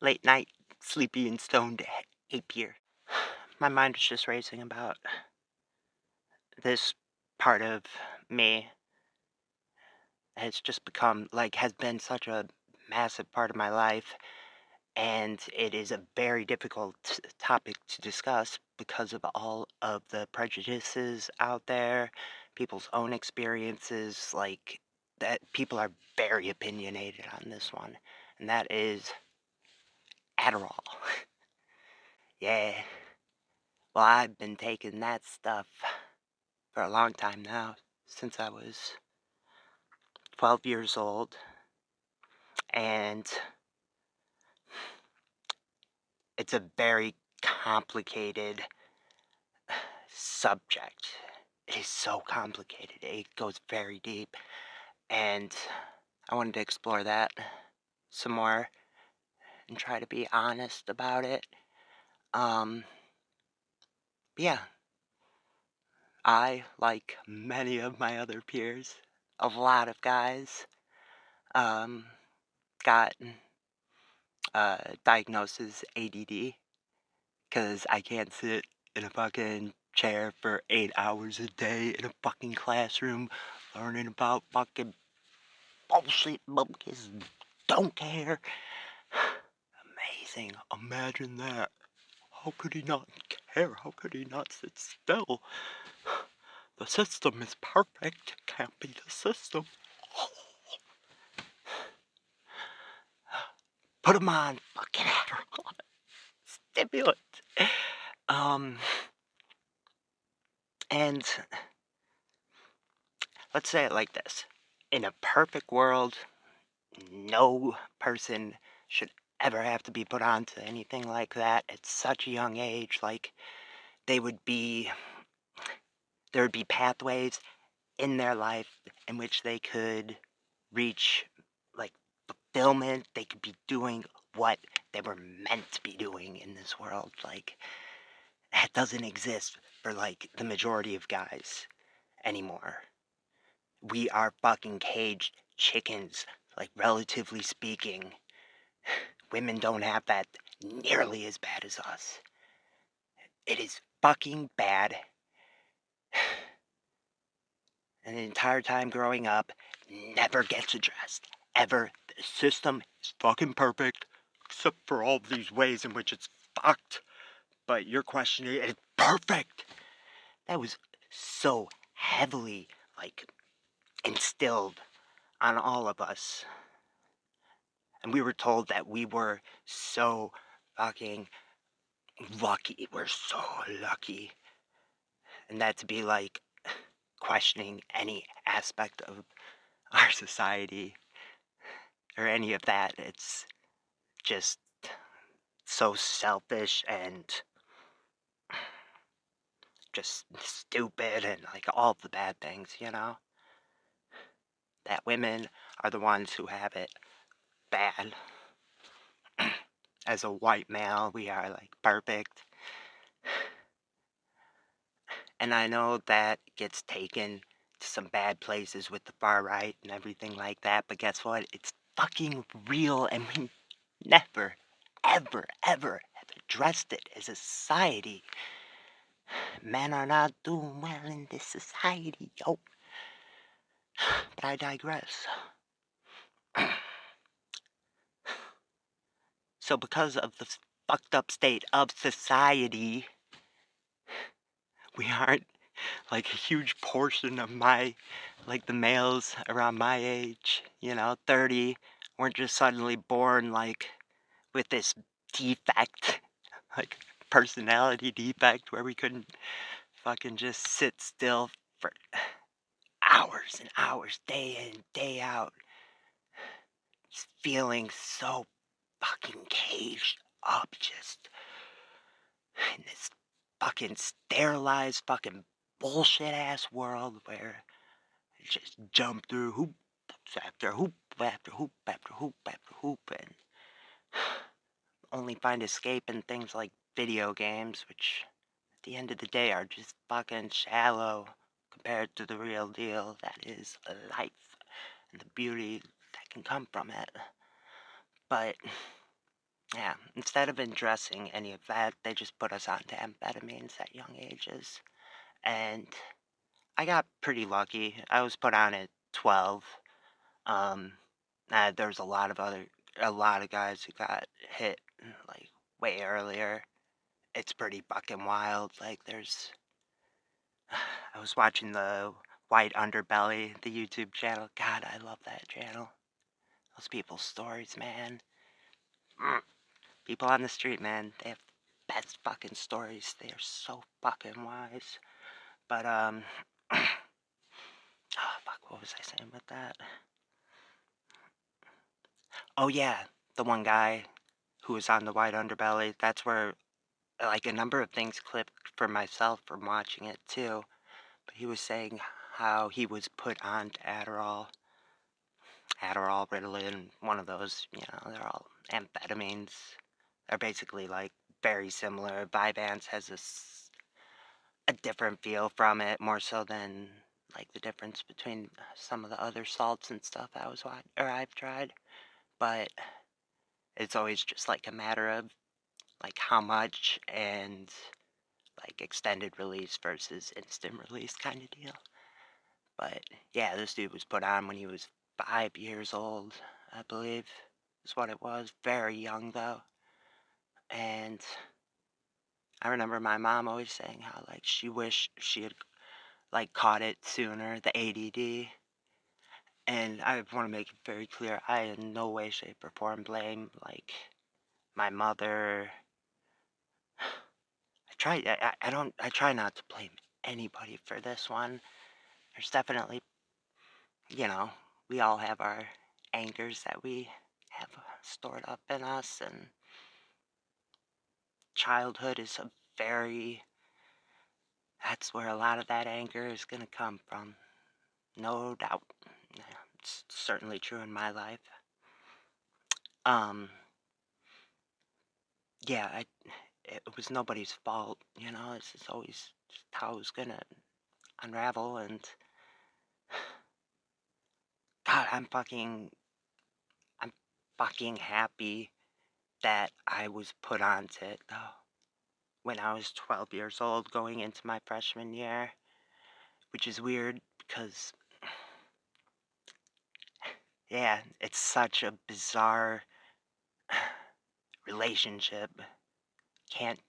late night, sleepy and stoned ape here. My mind was just racing about this part of me has just become has been such a massive part of my life, and it is a very difficult topic to discuss because of all of the prejudices out there, people's own experiences, that people are very opinionated on this one, and that is Adderall. Yeah. Well, I've been taking that stuff for a long time now, since I was 12 years old, and it's a very complicated subject. It is so complicated. It goes very deep, and I wanted to explore that some more and try to be honest about it. Um, yeah, I, like many of my other peers, a lot of guys, um, got diagnosis ADD because I can't sit in a fucking chair for 8 hours a day in a fucking classroom learning about fucking bullshit monkeys. Don't care. Amazing. Imagine that. How could he not care? How could he not sit still? The system is perfect. Can't be the system. Put him on fucking Adderall. Stimulant. Um, and let's say it like this. In a perfect world, no person should ever have to be put on to anything like that at such a young age. They would be, there would be pathways in their life in which they could reach, like, fulfillment. They could be doing what they were meant to be doing in this world. That doesn't exist for, the majority of guys anymore. We are fucking caged chickens, relatively speaking. Women don't have that nearly as bad as us. It is fucking bad. And the entire time growing up, never gets addressed. Ever. The system is fucking perfect, except for all these ways in which it's fucked. But you're questioning it, it's perfect. That was so heavily, instilled on all of us. And we were told that we were so fucking lucky. We're so lucky. And that to be questioning any aspect of our society or any of that, it's just so selfish and just stupid and all the bad things, that women are the ones who have it bad. As a white male, we are perfect. And I know that gets taken to some bad places with the far right and everything like that, but guess what? It's fucking real, and we never, ever, ever have addressed it as a society. Men are not doing well in this society, yo. But I digress. So because of the fucked up state of society, we aren't, a huge portion of the males around my age, 30, weren't just suddenly born, with this defect, like, personality defect where we couldn't fucking just sit still for hours and hours, day in, day out, just feeling so fucking caged up, just in this fucking sterilized, fucking bullshit ass world where you just jump through hoops after hoop after hoop after hoop after hoop and only find escape in things like video games, which at the end of the day are just fucking shallow compared to the real deal that is life and the beauty that can come from it. But Yeah, instead of addressing any of that, they just put us onto amphetamines at young ages. And I got pretty lucky. I was put on at 12. Um, there's a lot of guys who got hit like way earlier. It's pretty fucking wild. Like, I was watching the White Underbelly, the YouTube channel. God, I love that channel. Those people's stories, man. Mm. People on the street, man, they have the best fucking stories. They are so fucking wise. But, oh, fuck, what was I saying with that? Oh, yeah, the one guy who was on the White Underbelly, that's where, like, a number of things clipped for myself from watching it, too. But he was saying how he was put on to Adderall, Ritalin, one of those, they're all amphetamines. They're basically, like, very similar. Vyvanse has a different feel from it, more so than, like, the difference between some of the other salts and stuff I've tried. But it's always just, like, a matter of, like, how much and, like, extended release versus instant release kind of deal. But, yeah, this dude was put on when he was 5 years old, I believe, is what it was. Very young, though. And I remember my mom always saying how, like, she wished she had, like, caught it sooner, the ADD. And I want to make it very clear, I in no way, shape, or form blame, like, my mother. I try not to blame anybody for this one. There's definitely, you know, we all have our angers that we have stored up in us, and childhood is a very, that's where a lot of that anger is going to come from, no doubt. Yeah, it's certainly true in my life. Um, yeah, it was nobody's fault, this is always just how it was going to unravel, and God, I'm fucking happy that I was put onto it, though, when I was 12 years old going into my freshman year, which is weird because, yeah, it's such a bizarre relationship. Can't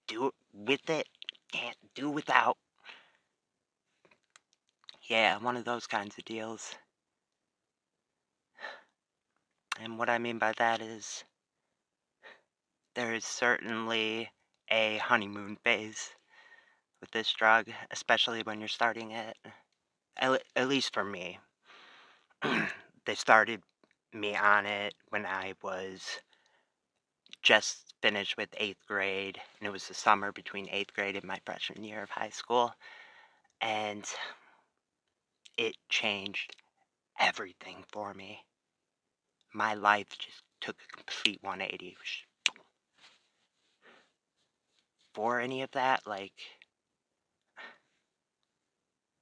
do it with it, can't do without. Yeah, one of those kinds of deals. And what I mean by that is there is certainly a honeymoon phase with this drug, especially when you're starting it. At least for me. They started me on it when I was just finished with 8th grade, and it was the summer between 8th grade and my freshman year of high school, and it changed everything for me. My life just took a complete 180. For any of that, like,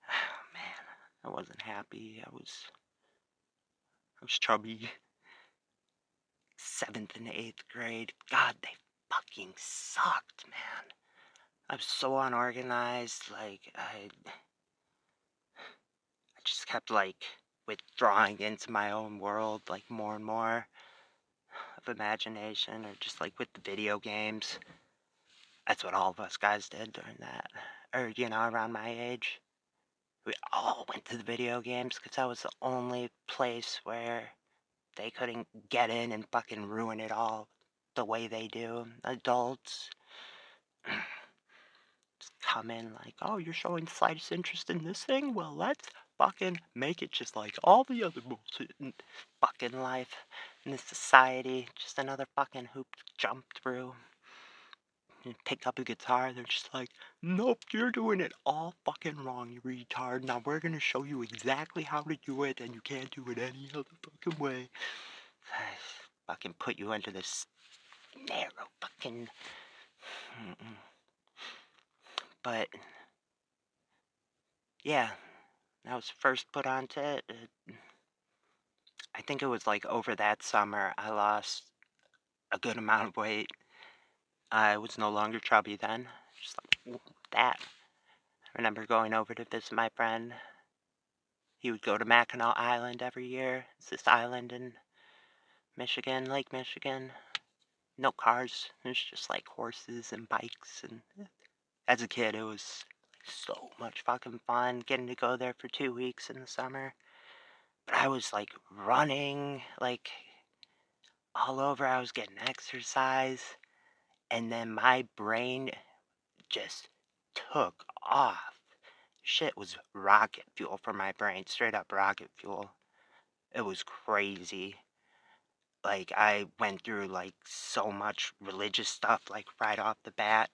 oh man, I wasn't happy. I was chubby. 7th and 8th grade. God, they fucking sucked, man. I was so unorganized. Like, I just kept, like, withdrawing into my own world, like, more and more of imagination, or just, like, with the video games. That's what all of us guys did during that, or, around my age. We all went to the video games because that was the only place where they couldn't get in and fucking ruin it all the way they do. Adults just come in like, "Oh, you're showing slightest interest in this thing? Well, let's fucking make it just like all the other bullshit in fucking life, in this society. Just another fucking hoop to jump through." And pick up a guitar, they're just like, "Nope, you're doing it all fucking wrong, you retard. Now we're gonna show you exactly how to do it, and you can't do it any other fucking way." Fucking put you into this narrow fucking. Mm-mm. But yeah, I was first put onto it. I think it was like over that summer I lost a good amount of weight. I was no longer chubby then. Just like that. I remember going over to visit my friend. He would go to Mackinac Island every year. It's this island in Michigan, Lake Michigan. No cars. There's just like horses and bikes. And as a kid, it was so much fucking fun getting to go there for 2 weeks in the summer. But I was like running like all over. I was getting exercise. And then my brain just took off. Shit was rocket fuel for my brain, straight up rocket fuel. It was crazy. Like, I went through, like, so much religious stuff, like, right off the bat.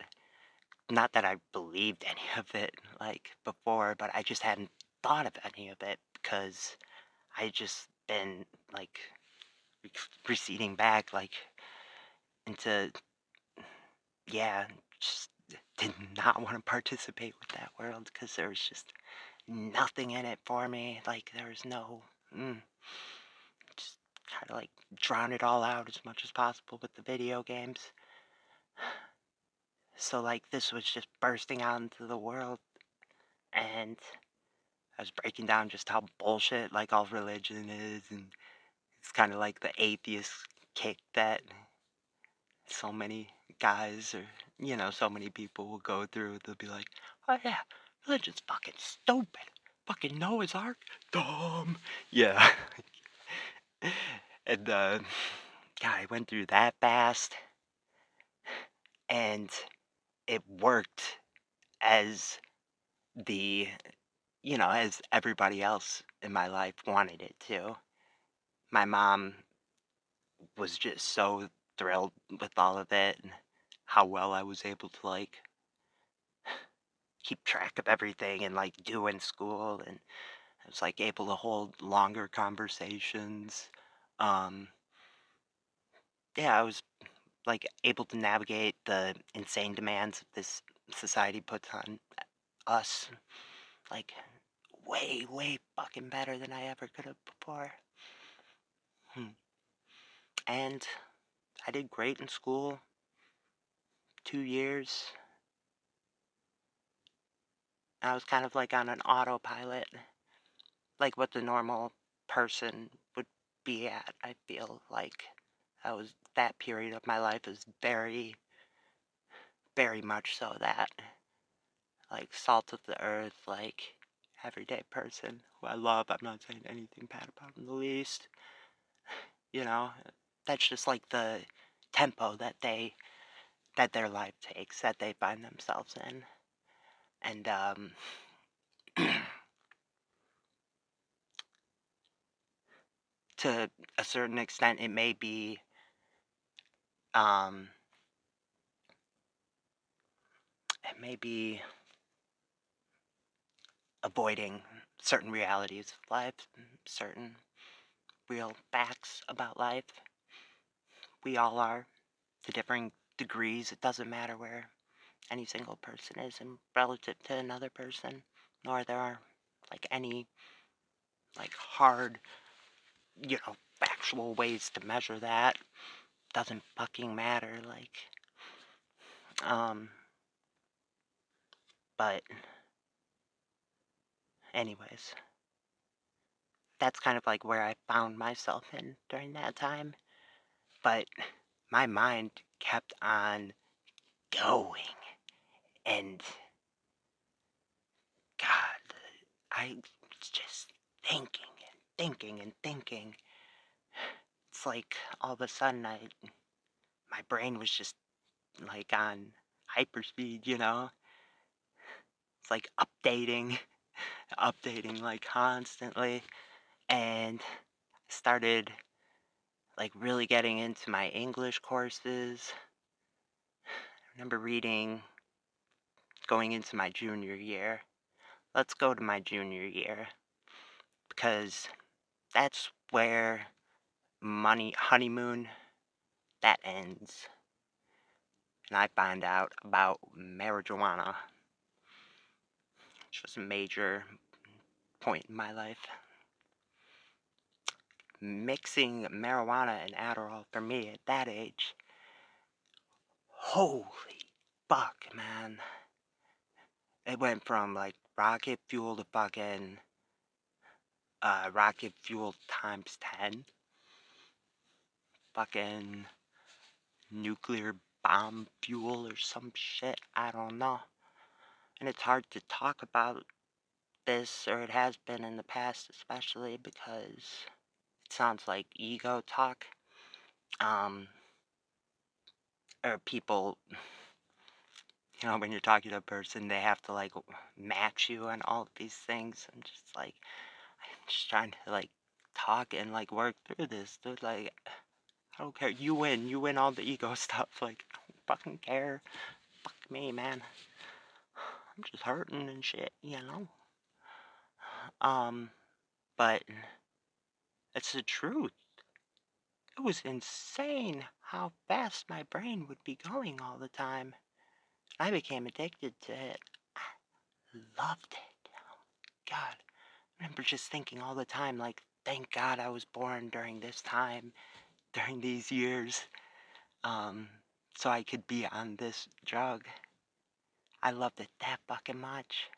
Not that I believed any of it, like, before, but I just hadn't thought of any of it because I just been, like, receding back, like, into, yeah, just did not want to participate with that world because there was just nothing in it for me. Like, there was no, just try to, like, drown it all out as much as possible with the video games. So, like, this was just bursting out into the world, and I was breaking down just how bullshit, like, all religion is, and it's kinda like the atheist kick that so many guys or, so many people will go through. They'll be like, "Oh, yeah, religion's fucking stupid. Fucking Noah's Ark? Dumb." Yeah. And, God, I went through that fast, and it worked as the as everybody else in my life wanted it to. My mom was just so thrilled with all of it and how well I was able to like keep track of everything and like do in school, and I was like able to hold longer conversations. Um yeah, I was like able to navigate the insane demands of this society puts on us like way fucking better than I ever could have before. Hmm. And I did great in school, 2 years. I was kind of like on an autopilot, like what the normal person would be at. I feel like that period of my life is very much so that. Like salt of the earth, like everyday person who I love. I'm not saying anything bad about in the least. You know, that's just like the tempo that their life takes, that they find themselves in. And to a certain extent, um, it may be avoiding certain realities of life, certain real facts about life. We all are, to differing degrees. It doesn't matter where any single person is in relative to another person, nor there are like any like hard, factual ways to measure that. Doesn't fucking matter. Like, um, but anyways, that's kind of like where I found myself in during that time. But my mind kept on going, and God, I was just thinking and thinking and thinking. It's like all of a sudden my brain was just like on hyperspeed, It's like updating, updating like constantly. And started like really getting into my English courses. I remember reading going into my junior year. Let's go to my junior year because that's where money honeymoon that ends. And I find out about marijuana, which was a major point in my life. Mixing marijuana and Adderall for me at that age Holy fuck, man. It went from like rocket fuel to fucking rocket fuel times 10. Fucking nuclear bomb fuel or some shit. I don't know. And it's hard to talk about this, or it has been in the past, especially because it sounds like ego talk. Or people, when you're talking to a person, they have to like match you and all of these things. I'm just trying to like talk and like work through this, dude. Like, I don't care. You win all the ego stuff. Like, I don't fucking care. Fuck me, man. I'm just hurting and shit. Um, but it's the truth. It was insane how fast my brain would be going all the time. I became addicted to it. I loved it. God, I remember just thinking all the time, like, thank God I was born during this time, during these years, so I could be on this drug. I loved it that fucking much.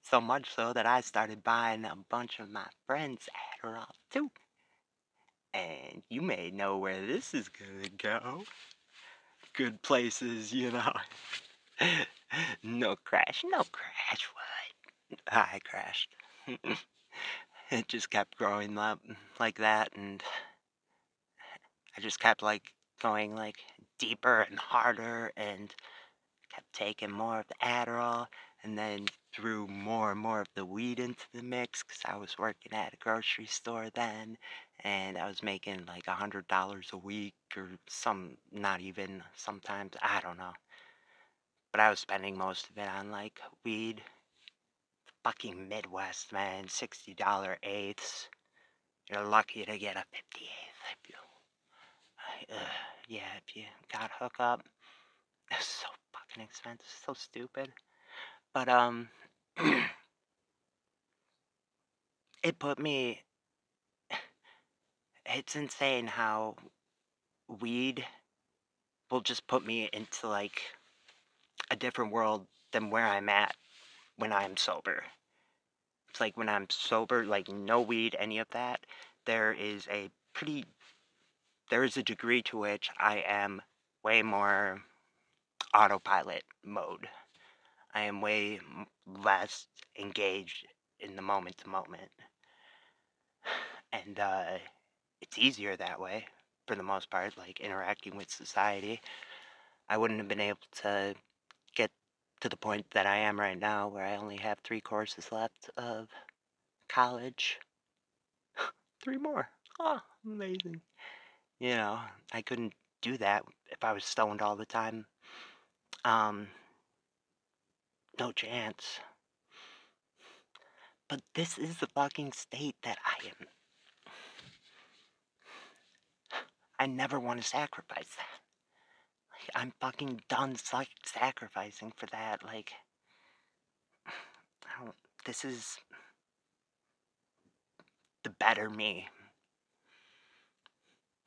So much so that I started buying a bunch of my friends' Adderall too. And you may know where this is gonna go. Good places. No crash, no crash, what? I crashed. It just kept growing up like that, and I just kept like going like deeper and harder, and kept taking more of the Adderall, and then threw more and more of the weed into the mix because I was working at a grocery store then, and I was making like $100 a week or not even sometimes, I don't know. But I was spending most of it on like weed. Fucking Midwest, man, $60 eighths. You're lucky to get a 58th. Yeah, if you got hook up, it's so fucking expensive, so stupid. But it put me. It's insane how weed will just put me into like a different world than where I'm at when I'm sober. It's like when I'm sober, like no weed, any of that. There is a pretty. There is a degree to which I am way more autopilot mode. I am way less engaged in the moment to moment. And it's easier that way for the most part, like interacting with society. I wouldn't have been able to get to the point that I am right now where I only have 3 courses left of college. 3 more. Oh, amazing. I couldn't do that if I was stoned all the time. Um, no chance. But this is the fucking state that I am. I never want to sacrifice that. Like, I'm fucking done sacrificing for that. Like, I don't, this is the better me.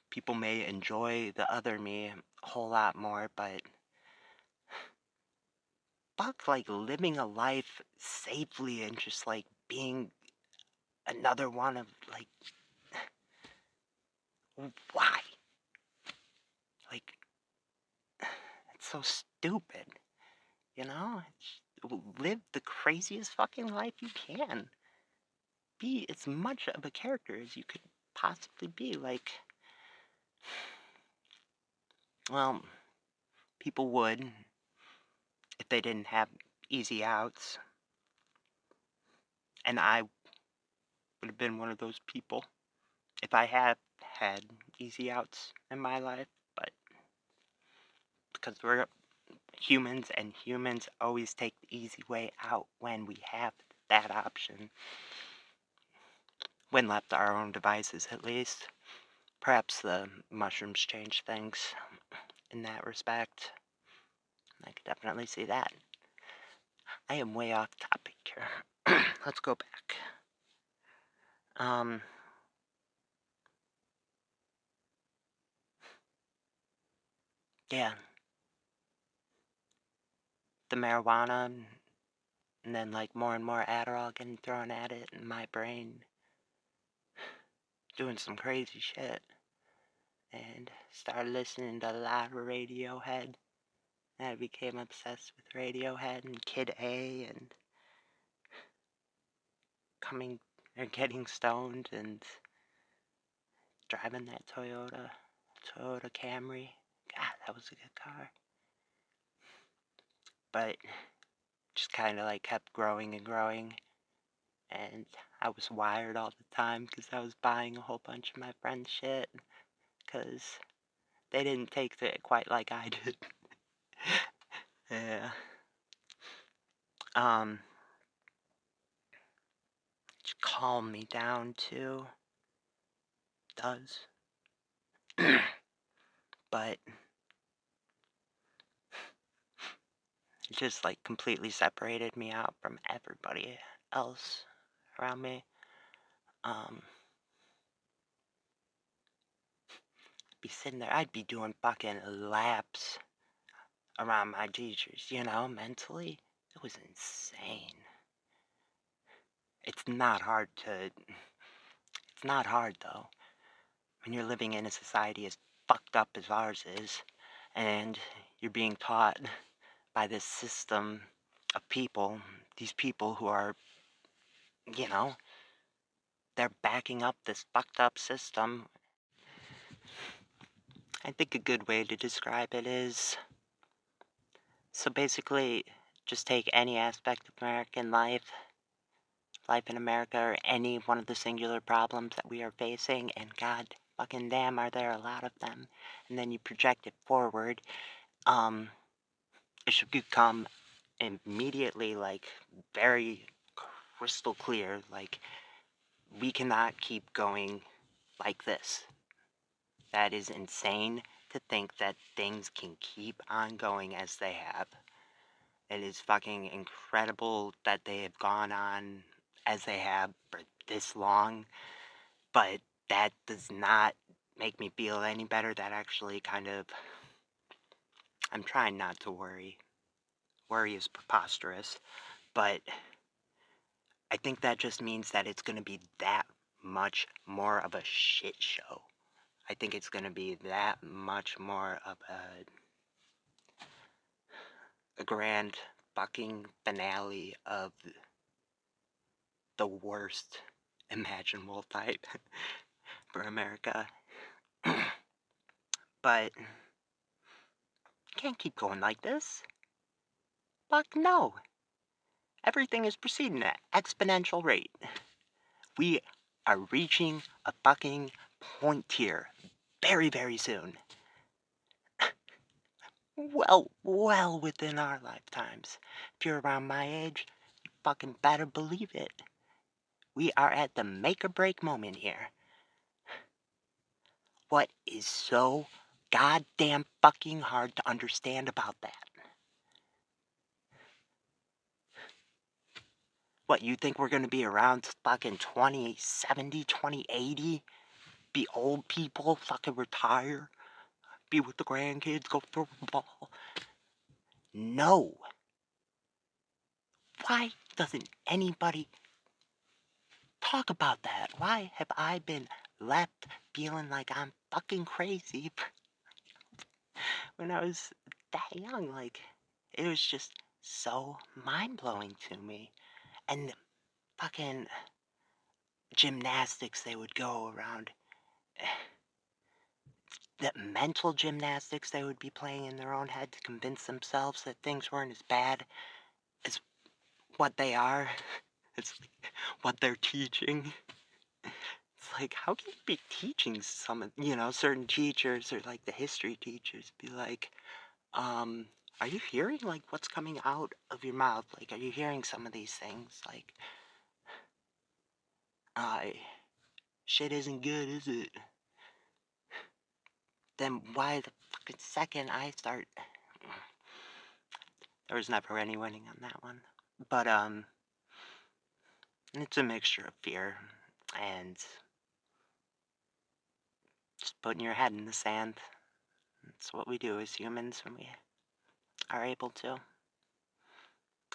People may enjoy the other me a whole lot more, but fuck, like, living a life safely and just, like, being another one of, like, why? Like, it's so stupid, you know? Live the craziest fucking life you can. Be as much of a character as you could possibly be. Like, well, people would if they didn't have easy outs. And I would have been one of those people if I had had easy outs in my life. But because we're humans, and humans always take the easy way out when we have that option. When left to our own devices, at least. Perhaps the mushrooms change things in that respect. I could definitely see that. I am way off topic here. Let's go back. Um, Yeah, the marijuana, and then, like, more and more Adderall getting thrown at it, and my brain doing some crazy shit, and started listening to a lot of Radiohead, and I became obsessed with Radiohead and Kid A, and coming or getting stoned and driving that Toyota Camry. God, that was a good car. But just kind of like kept growing and growing, and I was wired all the time because I was buying a whole bunch of my friends' shit because they didn't take to it quite like I did. Yeah. Um, just calm me down too. Does. But it just like completely separated me out from everybody else around me. Um, be sitting there, I'd be doing fucking laps around my teachers, mentally. It was insane. It's not hard it's not hard though, when you're living in a society as fucked up as ours is, and you're being taught by this system of people, these people who are, you know, they're backing up this fucked up system. I think a good way to describe it is, so basically, just take any aspect of American life in America, or any one of the singular problems that we are facing, and god fucking damn are there a lot of them, and then you project it forward, it should become immediately, like, very crystal clear, like, we cannot keep going like this. That is insane to think that things can keep on going as they have. It is fucking incredible that they have gone on as they have for this long, but that does not make me feel any better. That actually kind of, I'm trying not to worry. Worry is preposterous, but I think that just means that it's going to be that much more of a shit show. I think it's going to be that much more of a grand fucking finale of the worst imaginable type for America. But can't keep going like this. Fuck no. Everything is proceeding at exponential rate. We are reaching a fucking point here very, very soon. Well within our lifetimes. If you're around my age, you fucking better believe it. We are at the make or break moment here. What is so goddamn fucking hard to understand about that? What, you think we're gonna be around fucking 2070, 2080? Be old people, fucking retire? Be with the grandkids, go throw the ball? No. Why doesn't anybody talk about that? Why have I been left feeling like I'm fucking crazy when I was that young? Like, it was just so mind-blowing to me. And the fucking gymnastics they would go around, the mental gymnastics they would be playing in their own head to convince themselves that things weren't as bad as what they are. It's like what they're teaching. It's like, how can you be teaching certain teachers, or like the history teachers be like, are you hearing like what's coming out of your mouth? Like, are you hearing some of these things? Like, I shit isn't good, is it? Then why the fucking second I start, there was never any winning on that one. But it's a mixture of fear and just putting your head in the sand It's what we do as humans when we are able to.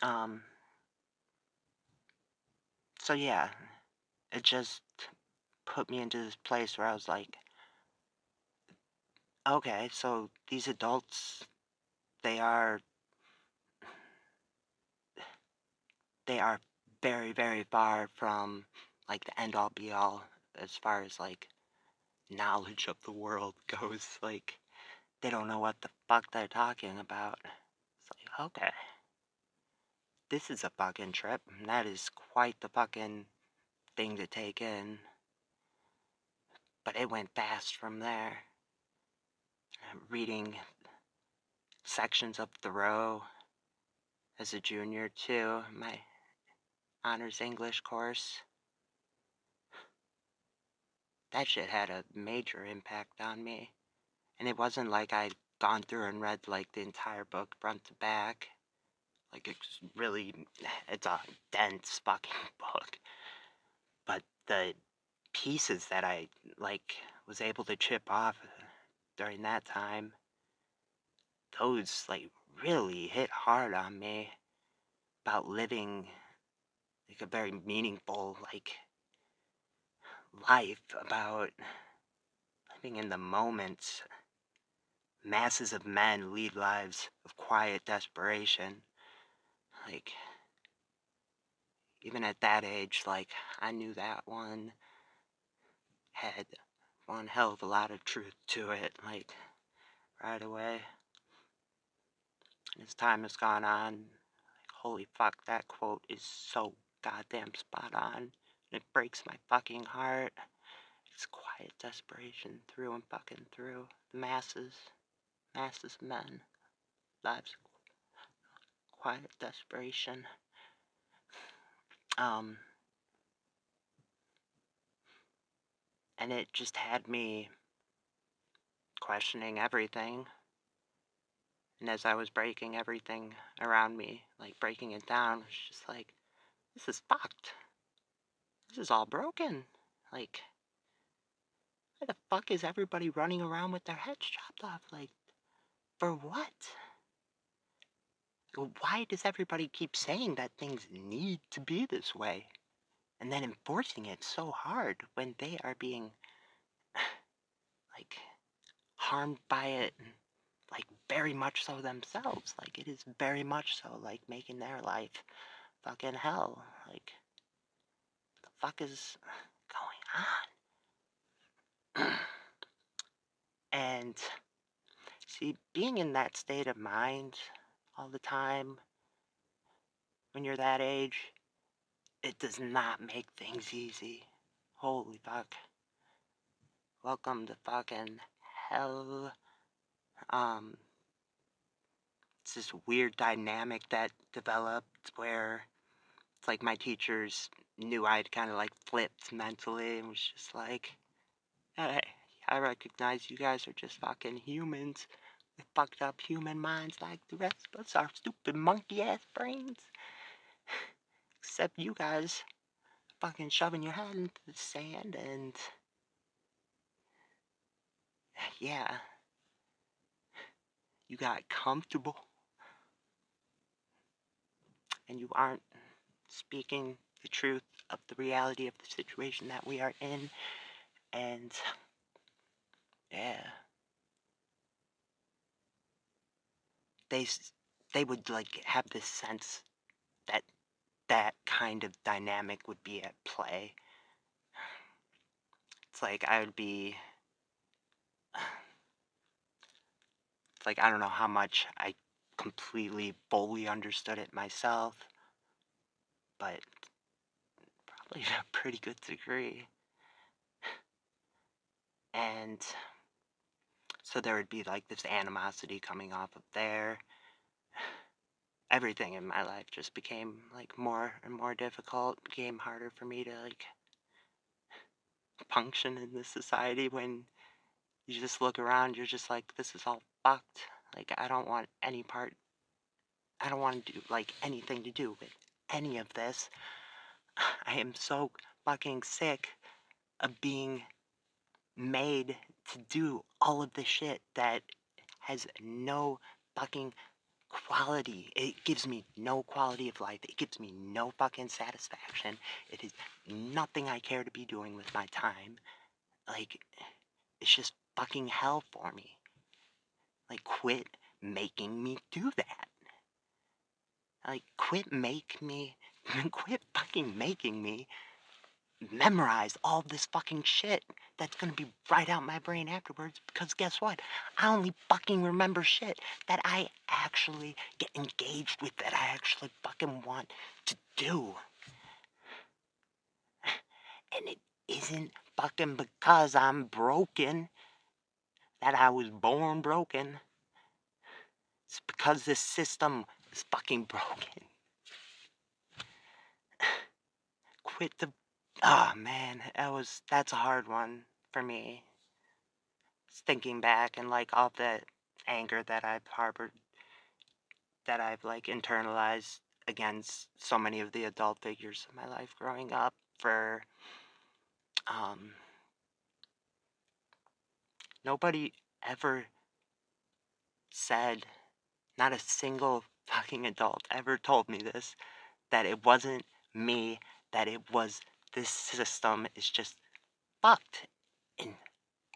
Um, so yeah, it just put me into this place where I was like, okay, so these adults, they are they are very, very far from like the end all be all as far as like knowledge of the world goes. Like they don't know what the fuck they're talking about. It's like, okay, this is a fucking trip. That is quite the fucking thing to take in. But it went fast from there. Reading sections of Thoreau as a junior too, my honors English course. That shit had a major impact on me. And it wasn't like I'd gone through and read like the entire book front to back. Like it's really, it's a dense fucking book. But the pieces that I like was able to chip off during that time, those like really hit hard on me about living like a very meaningful like life, about living in the moment. Masses of men lead lives of quiet desperation. Like even at that age, like I knew that one had one hell of a lot of truth to it, like right away. And as time has gone on, like, holy fuck, that quote is so goddamn spot on. And it breaks my fucking heart. It's quiet desperation through and fucking through. The masses of men, lives of quiet desperation. Um, and it just had me questioning everything. And as I was breaking everything around me, like breaking it down, it's just like, this is fucked. This is all broken. Like, why the fuck is everybody running around with their heads chopped off? Like, for what? Why does everybody keep saying that things need to be this way? And then enforcing it so hard when they are being, like, harmed by it, and, like, very much so themselves. Like, it is very much so, like, making their life fucking hell. Like, the fuck is going on? And see, being in that state of mind all the time when you're that age, it does not make things easy. Holy fuck. Welcome to fucking hell. Um, it's this weird dynamic that developed where it's like my teachers knew I'd kind of like flipped mentally and was just like, hey, I recognize you guys are just fucking humans with fucked up human minds like the rest of us, our stupid monkey ass brains. Except you guys fucking shoving your head into the sand and yeah, you got comfortable and you aren't speaking the truth of the reality of the situation that we are in. And yeah, they they would like have this sense that that kind of dynamic would be at play. It's like I would be it's like I don't know how much I completely fully understood it myself, but probably to a pretty good degree. And so there would be like this animosity coming off of there. Everything in my life just became like more and more difficult, became harder for me to like function in this society when you just look around, you're just like, this is all fucked. Like, I don't want any part, I don't want to do like anything to do with any of this. I am so fucking sick of being made to do all of the shit that has no fucking quality. It gives me no quality of life. It gives me no fucking satisfaction. It is nothing I care to be doing with my time. Like, it's just fucking hell for me. Like, quit making me do that. Like, quit fucking making me memorize all this fucking shit that's gonna be right out my brain afterwards, because guess what? I only fucking remember shit that I actually get engaged with, that I actually fucking want to do. And it isn't fucking because I'm broken, that I was born broken. It's because this system is fucking broken. Quit the... Oh man, that's a hard one for me. Thinking back and like all the anger that I've harbored, that I've like internalized against so many of the adult figures of my life growing up for nobody ever said, not a single fucking adult ever told me this, that it wasn't me, that it was this system is just fucked in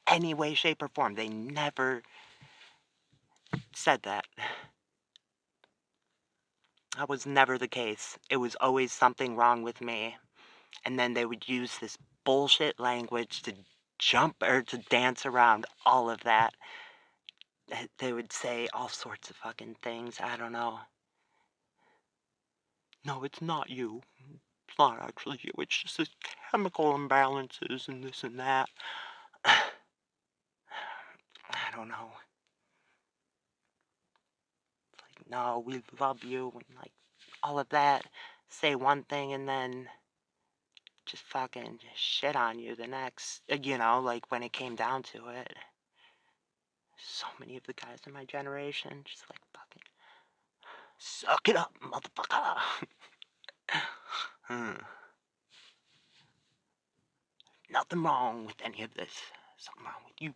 any way, shape, or form. They never said that. That was never the case. It was always something wrong with me. And then they would use this bullshit language to jump or to dance around all of that. They would say all sorts of fucking things. I don't know. No, it's not you. It's not actually you. It's just this chemical imbalances and this and that. I don't know. It's like, no, we love you, and like all of that. Say one thing and then just fucking shit on you the next. You know, like when it came down to it. So many of the guys in my generation just like fucking suck it up, motherfucker. Nothing wrong with any of this. Something wrong with you.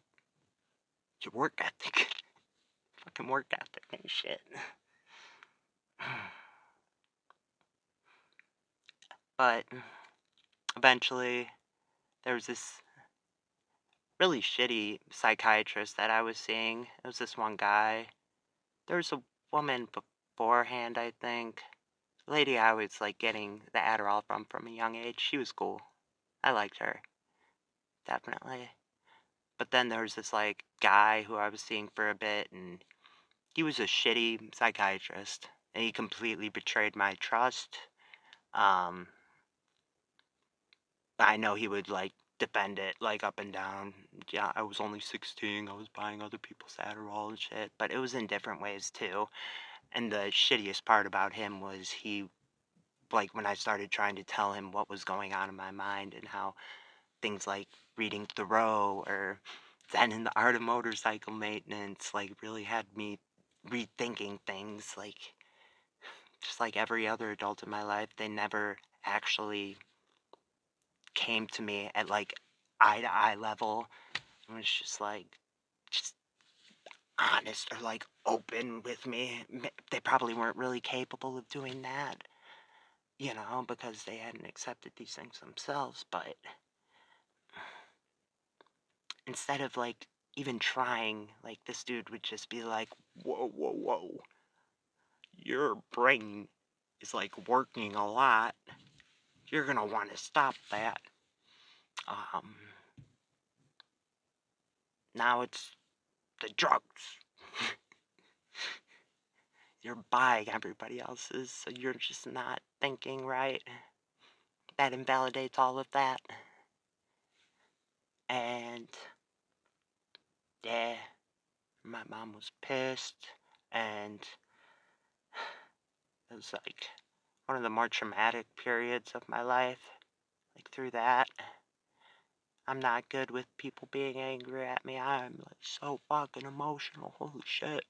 It's your work ethic. Fucking work ethic and shit. But eventually there was this really shitty psychiatrist that I was seeing. It was this one guy. There was a woman beforehand, I think. The lady I was like getting the Adderall from a young age. She was cool. I liked her. Definitely. But then there was this like guy who I was seeing for a bit, and he was a shitty psychiatrist, and he completely betrayed my trust. I know he would like defend it like up and down. Yeah, I was only 16. I was buying other people's Adderall and shit, but it was in different ways too. And the shittiest part about him was he, like, when I started trying to tell him what was going on in my mind and how things like reading Thoreau or Zen in the Art of Motorcycle Maintenance like really had me rethinking things. Like, just like every other adult in my life, they never actually came to me at like eye to eye level. It was just like, just honest or like open with me. They probably weren't really capable of doing that, you know, because they hadn't accepted these things themselves. But instead of like even trying, like this dude would just be like, whoa, whoa, whoa, your brain is like working a lot. You're gonna want to stop that. Um, Now it's the drugs. You're buying everybody else's, so you're just not thinking right. That invalidates all of that. And yeah, my mom was pissed, and it was like one of the more traumatic periods of my life. Like through that, I'm not good with people being angry at me. I'm like so fucking emotional. Holy shit.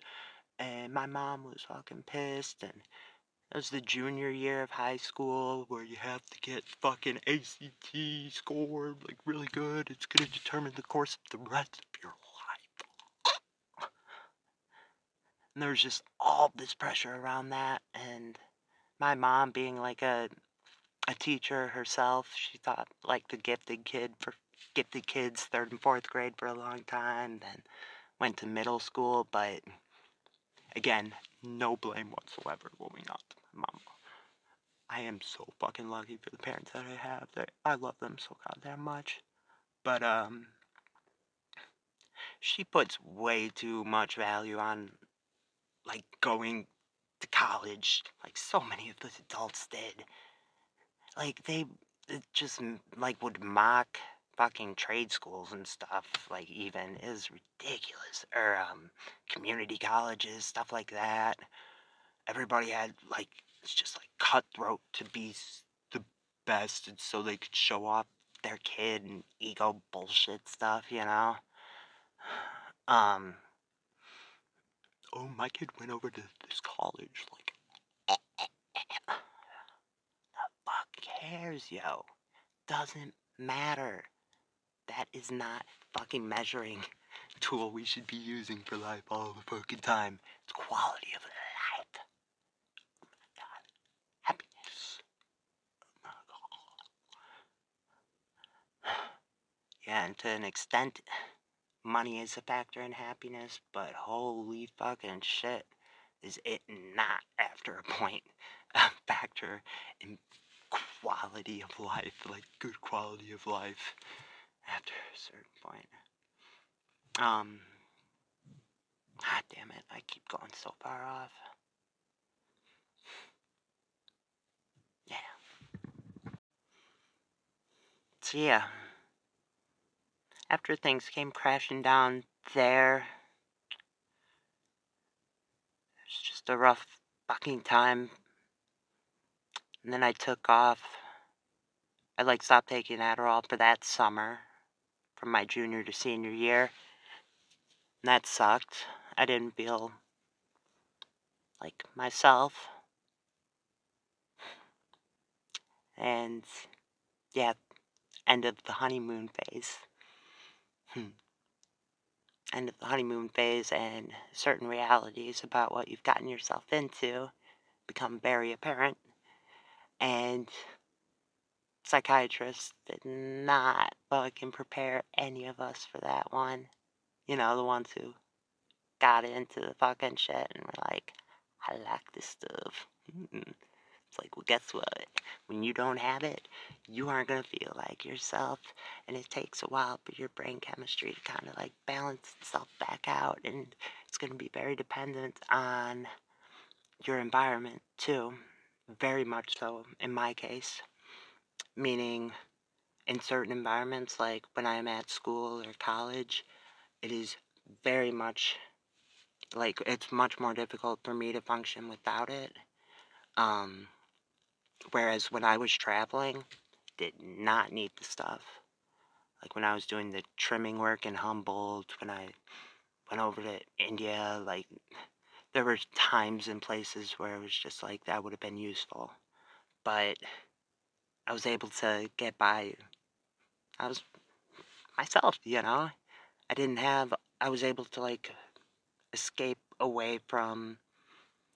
And my mom was fucking pissed, and it was the junior year of high school where you have to get fucking ACT scored like really good. It's gonna determine the course of the rest of your life. And there was just all this pressure around that, and my mom being like a teacher herself, she taught like gifted kids 3rd and 4th grade for a long time, then went to middle school, but again, no blame whatsoever going on to my mom. I am so fucking lucky for the parents that I have. I love them so goddamn much. But she puts way too much value on like going to college, like so many of the adults did. Like it just like would mock fucking trade schools and stuff. Like even is ridiculous. Or community colleges, stuff like that. Everybody had like it's just like cutthroat to be the best, and so they could show off their kid and ego bullshit stuff, you know. Um, oh, my kid went over to this college. Like, fuck cares, yo? Doesn't matter. That is not fucking measuring tool we should be using for life all the fucking time. It's quality of life. God, happiness. Yeah, and to an extent, money is a factor in happiness, but holy fucking shit, is it not after a point a factor in quality of life, like good quality of life after a certain point. God damn it, I keep going so far off. Yeah. So yeah, after things came crashing down there, it was just a rough fucking time. And then I took off. I like stopped taking Adderall for that summer, from my junior to senior year. And that sucked. I didn't feel like myself. And yeah, end of the honeymoon phase. End of the honeymoon phase, and certain realities about what you've gotten yourself into become very apparent. And psychiatrists did not fucking prepare any of us for that one. You know, the ones who got into the fucking shit and were like, I like this stuff. It's like, well, guess what? When you don't have it, you aren't going to feel like yourself. And it takes a while for your brain chemistry to kind of like balance itself back out. And it's going to be very dependent on your environment, too. Very much so, in my case. Meaning, in certain environments, like when I'm at school or college, it is very much like it's much more difficult for me to function without it. Whereas when I was traveling, did not need the stuff. Like when I was doing the trimming work in Humboldt, when I went over to India, like there were times and places where it was just like that would have been useful. But I was able to get by. I was myself, you know? I was able to like escape away from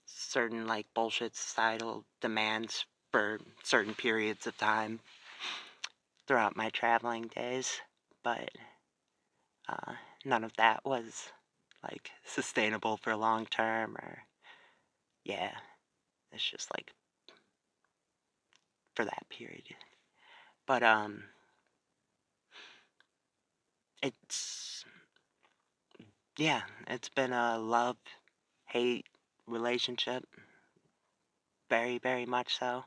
certain like bullshit societal demands for certain periods of time throughout my traveling days, but uh, none of that was like sustainable for long term, or yeah, it's just like for that period. But it's yeah, it's been a love hate relationship, very very much so.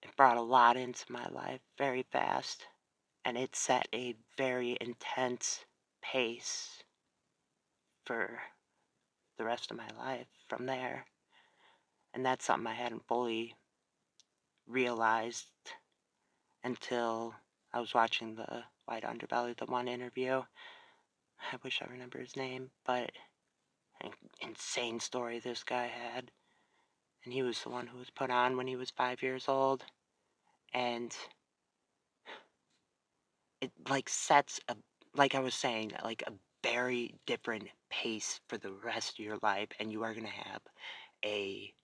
It brought a lot into my life very fast, and it set a very intense pace for the rest of my life from there. And that's something I hadn't fully realized until I was watching the White Underbelly, the one interview. I wish I remember his name, but an insane story this guy had. And he was the one who was put on when he was 5 years old. And it like sets a like I was saying, like a very different pace for the rest of your life, and you are gonna have a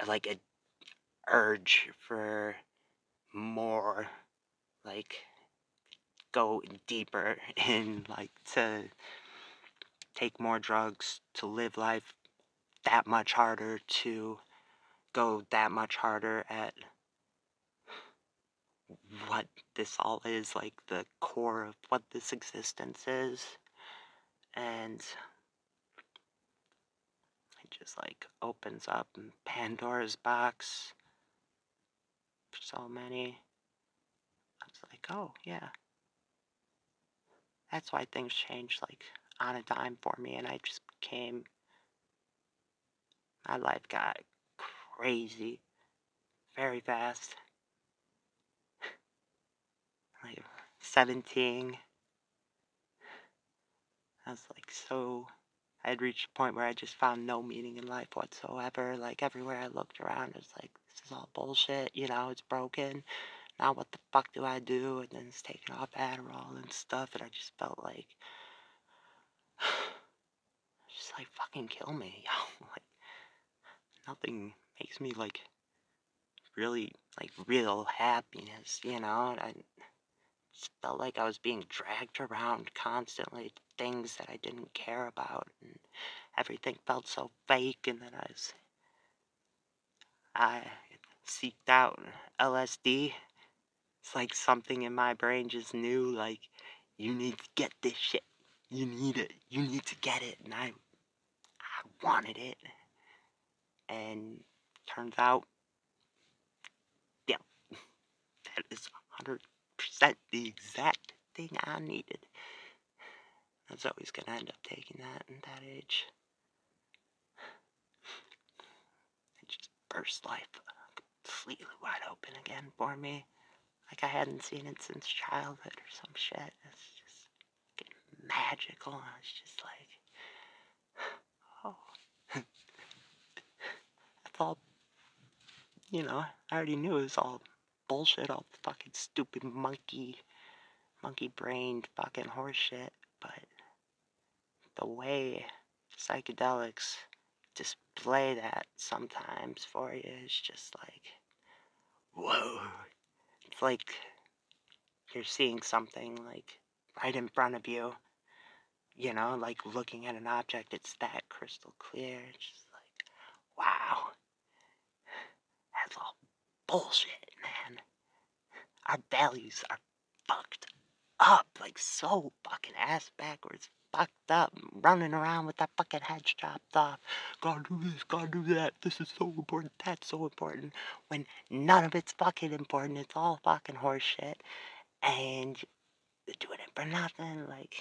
like a urge for more, like go deeper in, like to take more drugs, to live life that much harder, to go that much harder at what this all is, like the core of what this existence is. And it just like opens up Pandora's box for so many. I was like, oh yeah, that's why things changed like on a dime for me, and I just became, my life got crazy very fast. Like 17, I was like so, I had reached a point where I just found no meaning in life whatsoever. Like everywhere I looked around, it was like, this is all bullshit, you know, it's broken. Now what the fuck do I do? And then it's taking off Adderall and stuff, and I just felt like, just like fucking kill me, yo. Like nothing makes me like really like real happiness, you know? And I just felt like I was being dragged around constantly to things that I didn't care about, and everything felt so fake. And then I seeked out LSD. It's like something in my brain just knew, like, you need to get this shit. You need it. You need to get it. And I wanted it. And turns out, yeah, that is 100% the exact thing I needed. I was always going to end up taking that at that age. It just burst life completely wide open again for me. Like I hadn't seen it since childhood or some shit. It's just fucking magical. I was just like, oh, that's all, you know, I already knew it was all bullshit, all fucking stupid monkey brained fucking horse shit. But the way psychedelics display that sometimes for you is just like, whoa. It's like you're seeing something like right in front of you, you know, like looking at an object, it's that crystal clear. It's just like, wow, that's all bullshit, man. Our values are fucked up, like so fucking ass backwards, fucked up, running around with that fucking heads chopped off. Gotta do this, gotta do that. This is so important, that's so important. When none of it's fucking important, it's all fucking horseshit. And you're doing it for nothing, like,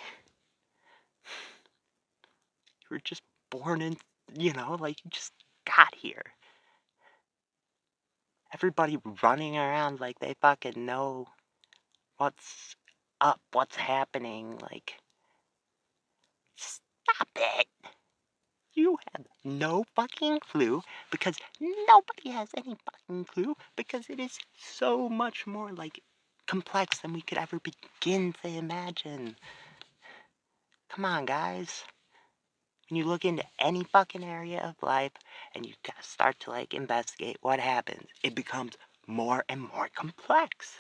you were just born in, you know, like you just got here. Everybody running around like they fucking know what's up, what's happening, like, stop it. You have no fucking clue, because nobody has any fucking clue, because it is so much more, like, complex than we could ever begin to imagine. Come on, guys. When you look into any fucking area of life and you start to, like, investigate what happens, it becomes more and more complex.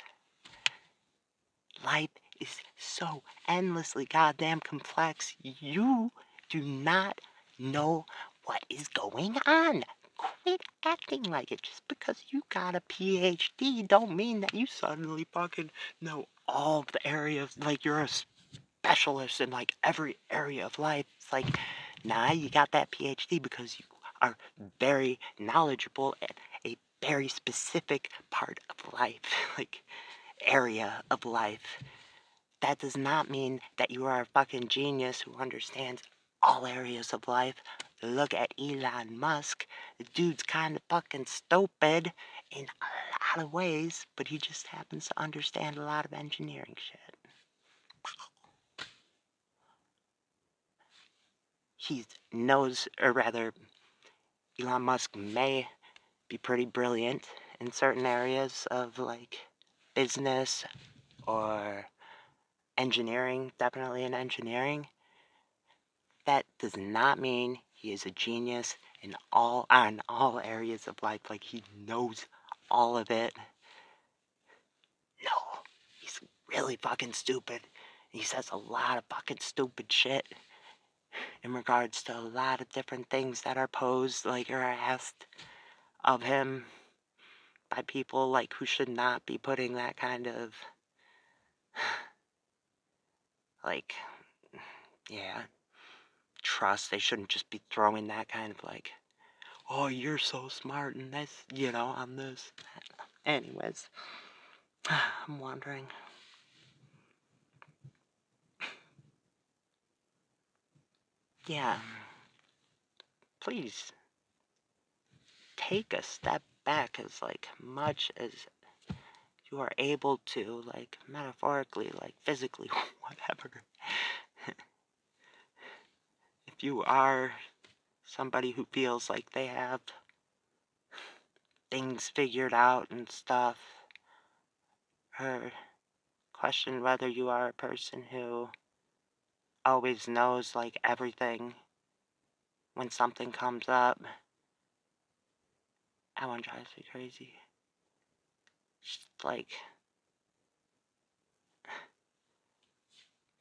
Life is so endlessly goddamn complex. You do not know what is going on. Quit acting like it. Just because you got a PhD don't mean that you suddenly fucking know all the areas, like you're a specialist in like every area of life. It's like, nah, you got that PhD because you are very knowledgeable at a very specific part of life, like area of life. That does not mean that you are a fucking genius who understands all areas of life. Look at Elon Musk. The dude's kind of fucking stupid in a lot of ways, but he just happens to understand a lot of engineering shit. He knows, or rather, Elon Musk may be pretty brilliant in certain areas of, like, business or engineering, definitely in engineering, that does not mean he is a genius on all areas of life, like he knows all of it. No, he's really fucking stupid. He says a lot of fucking stupid shit in regards to a lot of different things that are posed, like, or asked of him by people, like, who should not be putting that kind of, like, yeah, trust. They shouldn't just be throwing that kind of, like, oh, you're so smart and this, on this. Anyways, I'm wondering. Yeah, please take a step back as, like, much as you are able to, like, metaphorically, like, physically, whatever. If you are somebody who feels like they have things figured out and stuff, or question whether you are a person who always knows, like, everything when something comes up, that one drives me crazy. Just like,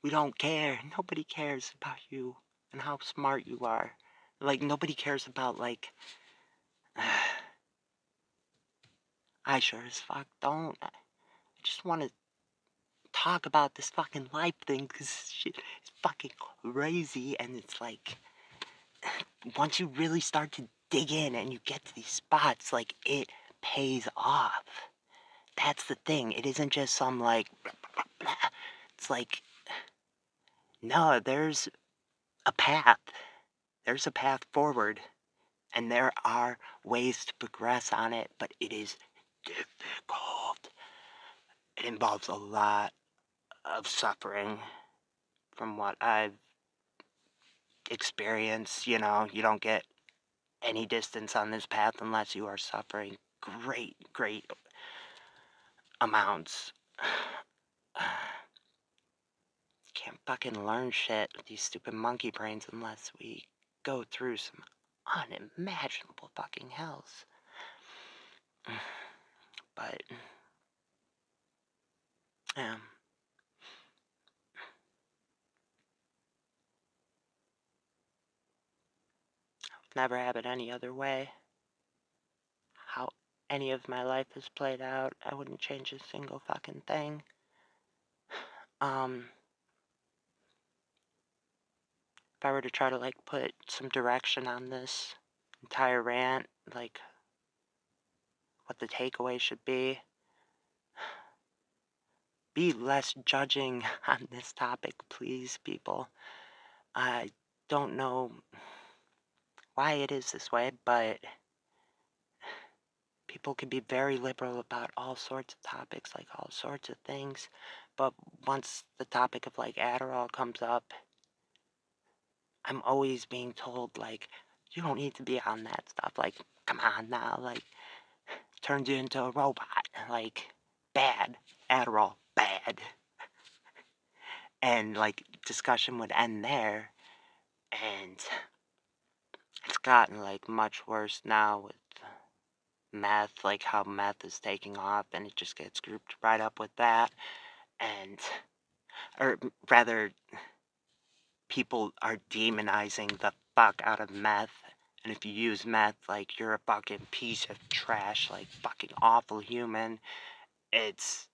we don't care. Nobody cares about you and how smart you are. Like, nobody cares about, like, I sure as fuck don't. I just want to talk about this fucking life thing because shit is fucking crazy. And it's like, once you really start to dig in and you get to these spots, like, it pays off. That's the thing. It isn't just some, like, blah, blah, blah. It's like, no, there's a path. There's a path forward. And there are ways to progress on it, but it is difficult. It involves a lot of suffering from what I've experienced. You don't get any distance on this path unless you are suffering great, great amounts. Can't fucking learn shit with these stupid monkey brains unless we go through some unimaginable fucking hells. But, yeah. Never have it any other way. How any of my life has played out, I wouldn't change a single fucking thing. If I were to try to, like, put some direction on this entire rant, like, what the takeaway should be less judging on this topic, please, people. I don't know why it is this way, but people can be very liberal about all sorts of topics, like all sorts of things. But once the topic of, like, Adderall comes up, I'm always being told, like, you don't need to be on that stuff. Like, come on now, like, turns you into a robot. Like, bad. Adderall, bad. And, like, discussion would end there. And it's gotten, like, much worse now with meth, like how meth is taking off, and it just gets grouped right up with that. And, or rather, people are demonizing the fuck out of meth. And if you use meth, like, you're a fucking piece of trash, like, fucking awful human. It's,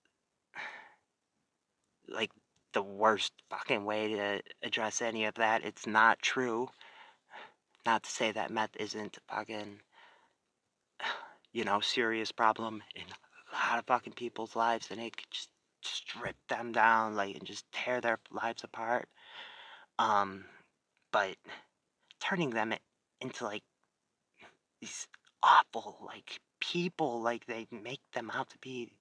like, the worst fucking way to address any of that. It's not true. Not to say that meth isn't a fucking, serious problem in a lot of fucking people's lives, and it could just strip them down, like, and just tear their lives apart. But turning them into, like, these awful, like, people, like, they make them out to be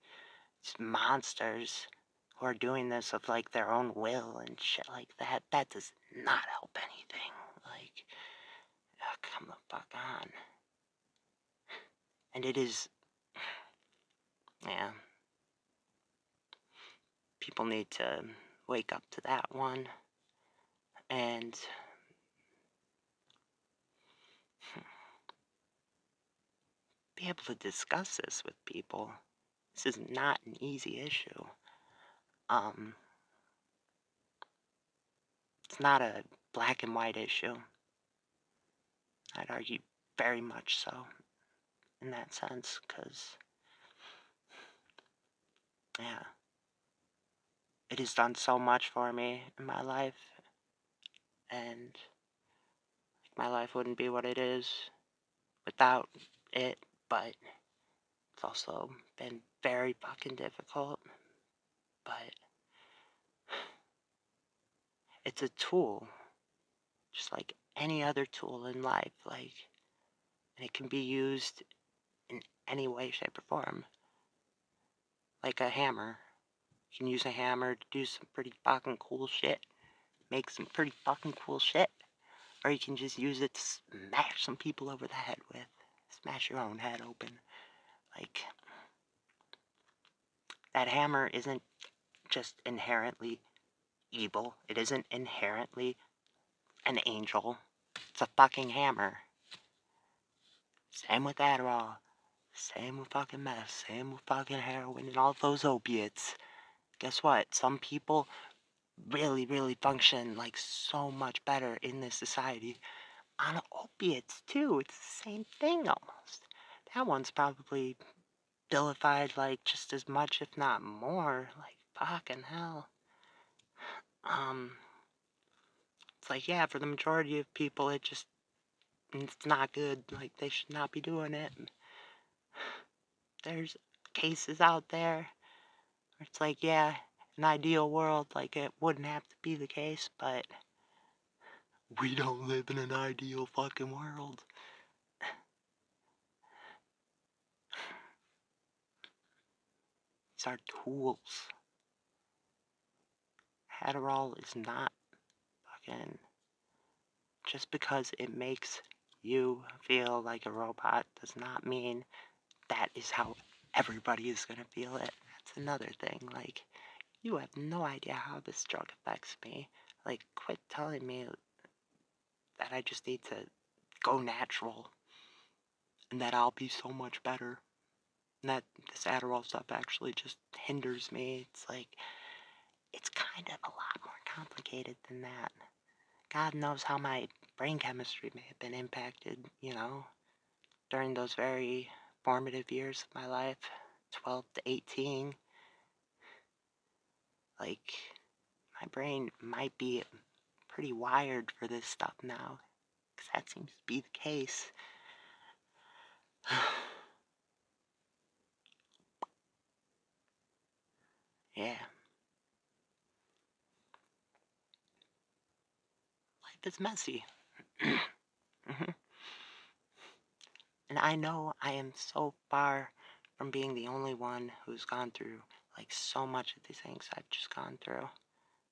these monsters who are doing this of, like, their own will and shit like that. That does not help anything. Like, come the fuck on. And it is, yeah. people need to wake up to that one and be able to discuss this with people. This is not an easy issue. Um, it's not a black and white issue. I'd argue very much so in that sense, because, yeah, it has done so much for me in my life, and my life wouldn't be what it is without it, but it's also been very fucking difficult. But it's a tool, just like any other tool in life, like, and it can be used in any way, shape, or form. Like a hammer. You can use a hammer to do some pretty fucking cool shit. Make some pretty fucking cool shit. Or you can just use it to smash some people over the head with. Smash your own head open. Like, that hammer isn't just inherently evil. It isn't inherently an angel. It's a fucking hammer. Same with Adderall. Same with fucking meth. Same with fucking heroin and all those opiates. Guess what? Some people really, really function like so much better in this society on opiates too. It's the same thing almost. That one's probably vilified like just as much, if not more. Like fucking hell. It's like, yeah, for the majority of people, it's not good. Like they should not be doing it. There's cases out there where it's like, yeah, an ideal world, like it wouldn't have to be the case, but we don't live in an ideal fucking world. These are tools. Adderall is not fucking... Just because it makes you feel like a robot does not mean that is how everybody is gonna feel it. That's another thing. Like, you have no idea how this drug affects me. Like, quit telling me that I just need to go natural and that I'll be so much better. And that this Adderall stuff actually just hinders me. It's like, it's kind of a lot more complicated than that. God knows how my brain chemistry may have been impacted, during those very formative years of my life, 12 to 18. Like, my brain might be pretty wired for this stuff now, because that seems to be the case. Yeah. Life is messy. Mhm. And I know I am so far from being the only one who's gone through, like, so much of the things I've just gone through.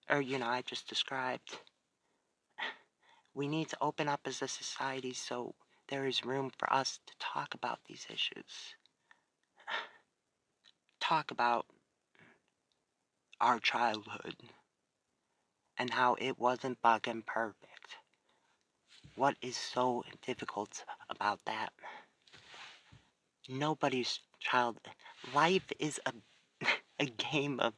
Or, I just described. We need to open up as a society so there is room for us to talk about these issues. Talk about our childhood and how it wasn't fucking perfect. What is so difficult about that? Nobody's child... Life is a game of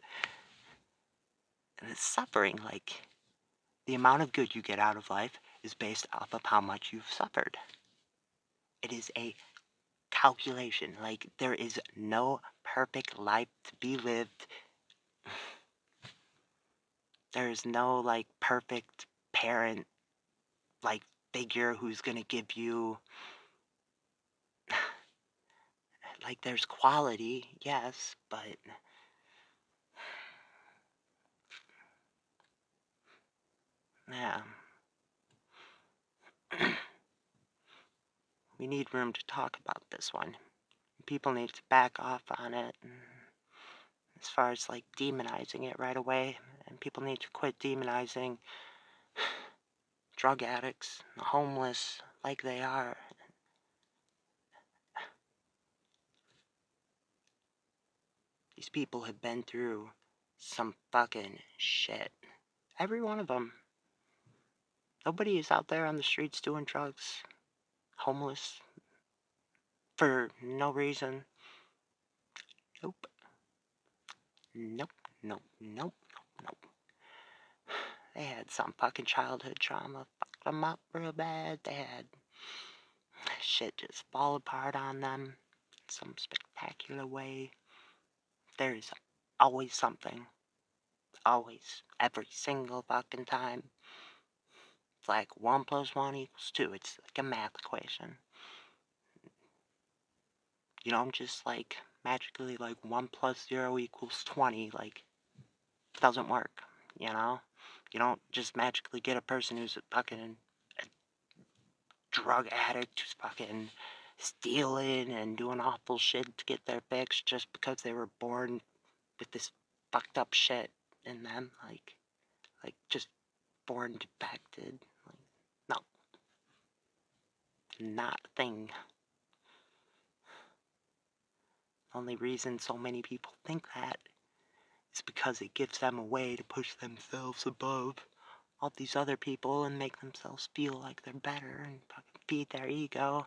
suffering. Like, the amount of good you get out of life is based off of how much you've suffered. It is a calculation. Like, there is no perfect life to be lived. There is no, like, perfect parent, like, figure who's gonna give you... Like, there's quality, yes, but... Yeah. We need room to talk about this one. People need to back off on it. As far as, like, demonizing it right away. And people need to quit demonizing drug addicts, homeless, like they are. These people have been through some fucking shit. Every one of them. Nobody is out there on the streets doing drugs, homeless, for no reason. Nope. Nope. Nope. Nope. Nope. They had some fucking childhood trauma, fucked them up real bad. They had shit just fall apart on them in some spectacular way. There is always something. Always. Every single fucking time. It's like 1 + 1 = 2. It's like a math equation. You don't just like magically like 1 + 0 = 20. Like, it doesn't work, you know? You don't just magically get a person who's a fucking drug addict who's fucking stealing and doing awful shit to get their fix just because they were born with this fucked up shit in them. Like just born defected. Like, no. Not a thing. Only reason so many people think that is because it gives them a way to push themselves above all these other people and make themselves feel like they're better and fucking feed their ego.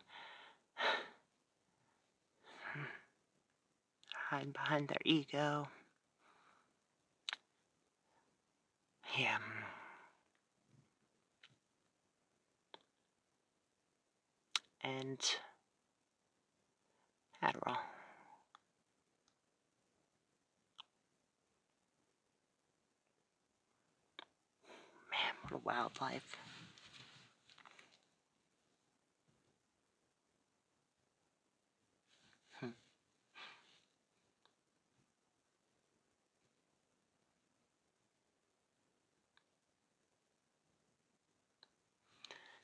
Hide behind their ego. Yeah. And Adderall. Man, what a wild life.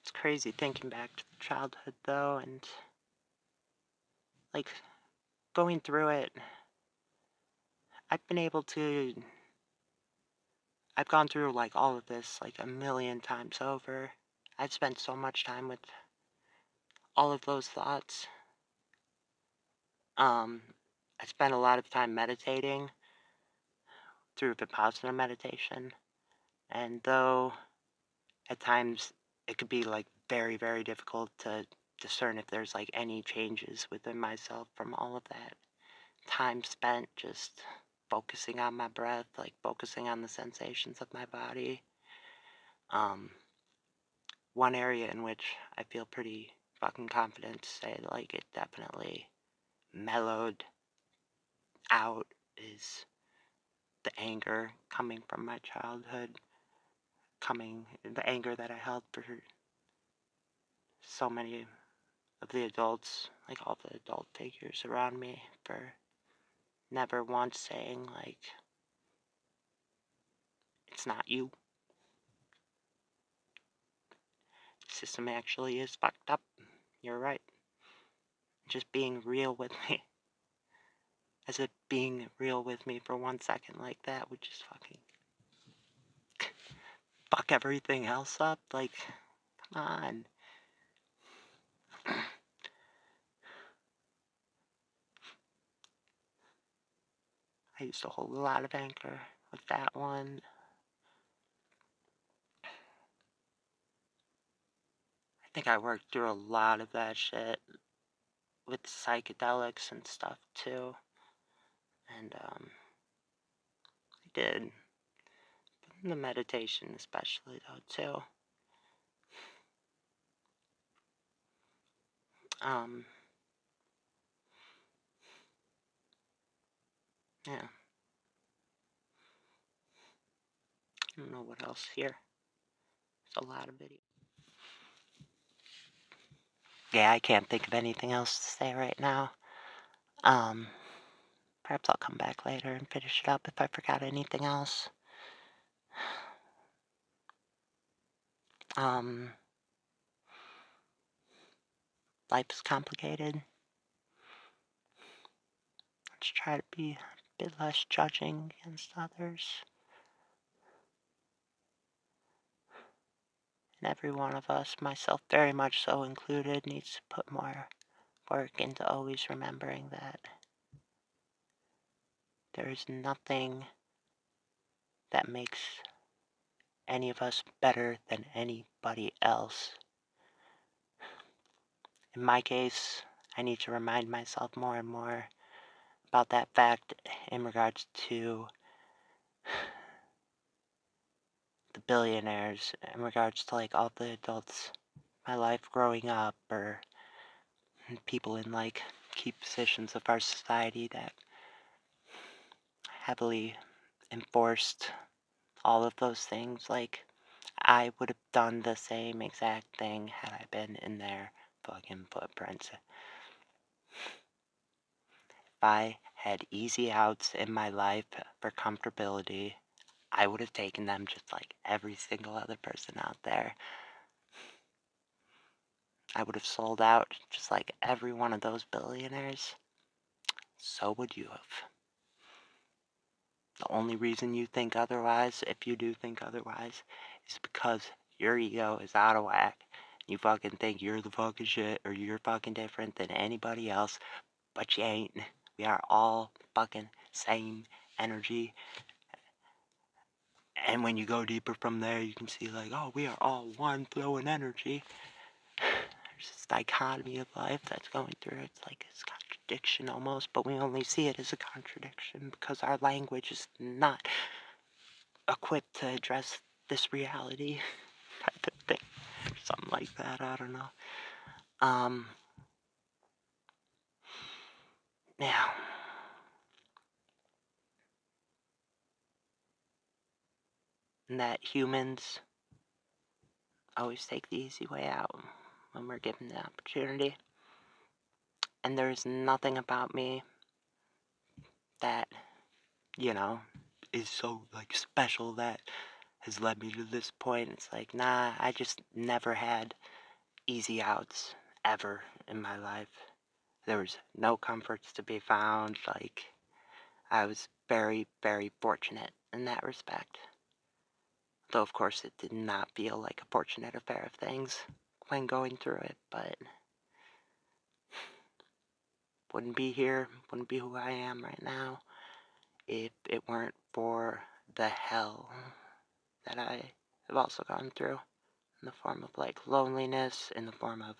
It's crazy thinking back to childhood though, and like going through it. I've been able to. I've gone through like all of this like a million times over. I've spent so much time with all of those thoughts. I spent a lot of time meditating through Vipassana meditation, and though at times it could be like very, very difficult to discern if there's like any changes within myself from all of that time spent just focusing on my breath, like focusing on the sensations of my body. Um, One area in which I feel pretty fucking confident to say like it definitely mellowed out is the anger coming from my childhood, the anger that I held for so many of the adults, like all the adult figures around me, for never once saying like, it's not you. The system actually is fucked up. You're right. Just being real with me. As if being real with me for 1 second like that would just fucking fuck everything else up. Like, come on. I used to hold a lot of anger with that one. I think I worked through a lot of that shit with psychedelics and stuff too. And I did. The meditation especially though too. Um yeah. I don't know what else here. There's a lot of videos. Yeah, I can't think of anything else to say right now. Um Perhaps I'll come back later and finish it up if I forgot anything else. Um Life is complicated. Let's try to be a bit less judging against others. And every one of us, myself very much so included, needs to put more work into always remembering that there is nothing that makes any of us better than anybody else. In my case, I need to remind myself more and more about that fact in regards to the billionaires, in regards to like all the adults in my life growing up, or people in like key positions of our society that heavily enforced all of those things. Like, I would have done the same exact thing had I been in their fucking footprints. If I had easy outs in my life for comfortability, I would have taken them just like every single other person out there. I would have sold out just like every one of those billionaires. So would you have. The only reason you think otherwise, if you do think otherwise, is because your ego is out of whack. You fucking think you're the fucking shit, or you're fucking different than anybody else, but you ain't. We are all fucking same energy. And when you go deeper from there, you can see like, oh, we are all one flowing energy. There's this dichotomy of life that's going through. It's like this contradiction almost, but we only see it as a contradiction because our language is not equipped to address this reality type of thing. Something like that, I don't know. Now, that humans always take the easy way out when we're given the opportunity. And there's nothing about me that, you know, is so, like, special that has led me to this point. It's like, nah, I just never had easy outs ever in my life. There was no comforts to be found. Like, I was very, very fortunate in that respect. Though, of course, it did not feel like a fortunate affair of things when going through it, but wouldn't be here, wouldn't be who I am right now if it weren't for the hell that I have also gone through in the form of like loneliness, in the form of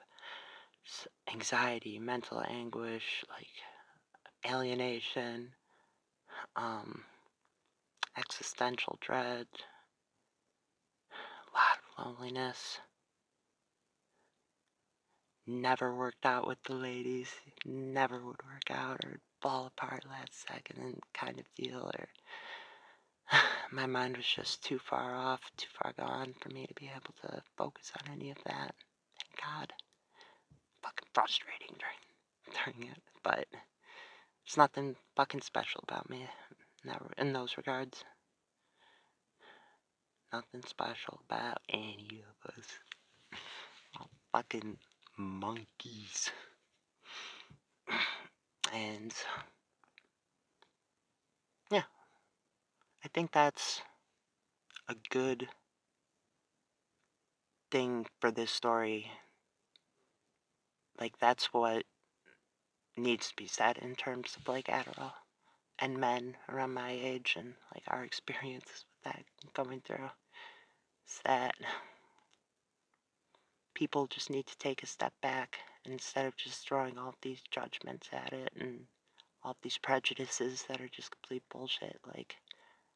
anxiety, mental anguish, like alienation, existential dread, a lot of loneliness. Never worked out with the ladies, never would work out or fall apart last second and kind of deal, or my mind was just too far off, too far gone for me to be able to focus on any of that. Thank God. Fucking frustrating during it, but there's nothing fucking special about me in those regards. Nothing special about any of us. All fucking monkeys. And yeah, I think that's a good thing for this story. Like, that's what needs to be said in terms of like Adderall and men around my age and like our experiences with that going through. Is that people just need to take a step back, and instead of just throwing all these judgments at it and all these prejudices that are just complete bullshit, like,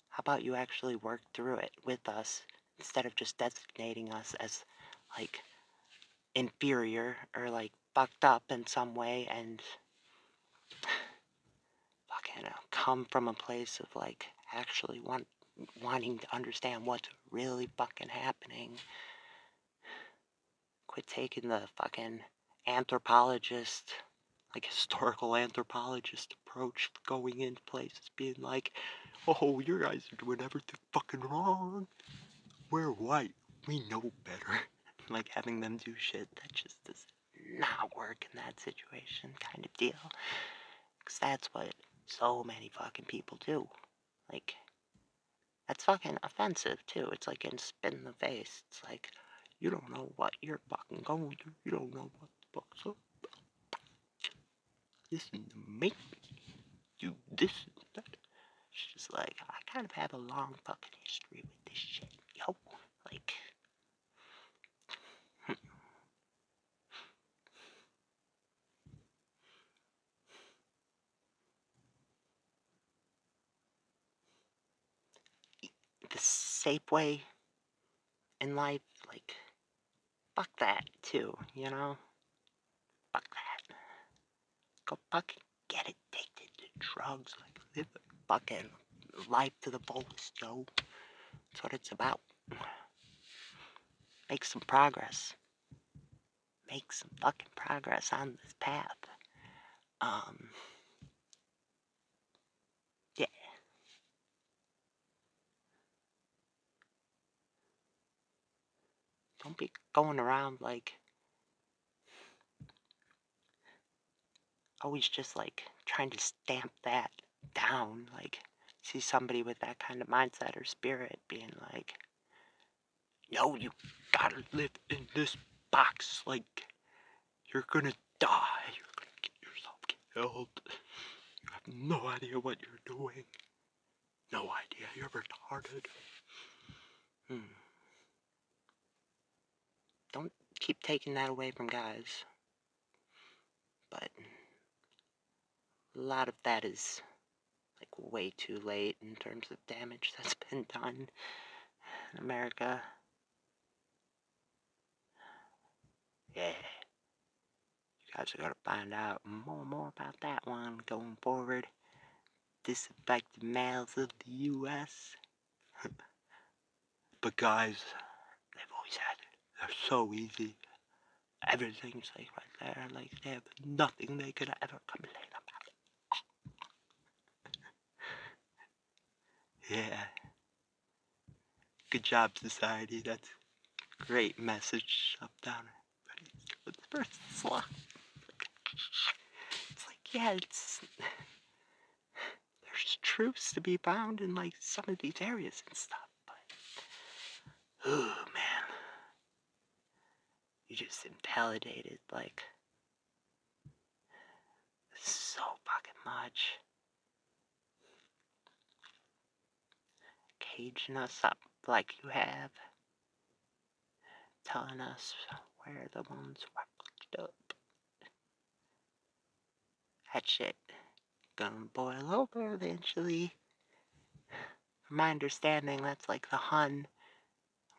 how about you actually work through it with us instead of just designating us as like inferior or like fucked up in some way, and fucking come from a place of like actually wanting to understand what's really fucking happening. Quit taking the fucking anthropologist, like historical anthropologist approach, going into places being like, oh, you guys are doing everything fucking wrong. We're white. We know better. Like having them do shit that just does not work in that situation kind of deal. Because that's what so many fucking people do. Like, that's fucking offensive too. It's like getting spit in the face. It's like, you don't know what you're fucking going through. You don't know what the fuck's up. Listen to me. Do this and that. It's just like, I kind of have a long fucking history with this shit, yo. Like, the safe way in life, like, fuck that too, you know? Fuck that. Go fucking get addicted to drugs, like, live a fucking life to the fullest, yo. That's what it's about. Make some progress. Make some fucking progress on this path. Yeah. Don't be going around like always just like trying to stamp that down. Like, see somebody with that kind of mindset or spirit being like, no, you gotta live in this box. Like, you're gonna die. You're gonna get yourself killed. You have no idea what you're doing. No idea. You're retarded. Don't keep taking that away from guys. But a lot of that is like way too late in terms of damage that's been done in America. Yeah. You guys are gonna find out more about that one going forward. Disaffected males of the U.S. But guys, they've always had it. They're so easy. Everything's like right there. Like, they have nothing they could ever complain about. Yeah. Good job, society. That's a great message up down. It's like, yeah, there's truths to be found in like some of these areas and stuff, but oh man, you just invalidated like so fucking much, caging us up like you have, telling us we're the ones fucked up. That shit gonna boil over eventually. From my understanding, that's like the Hun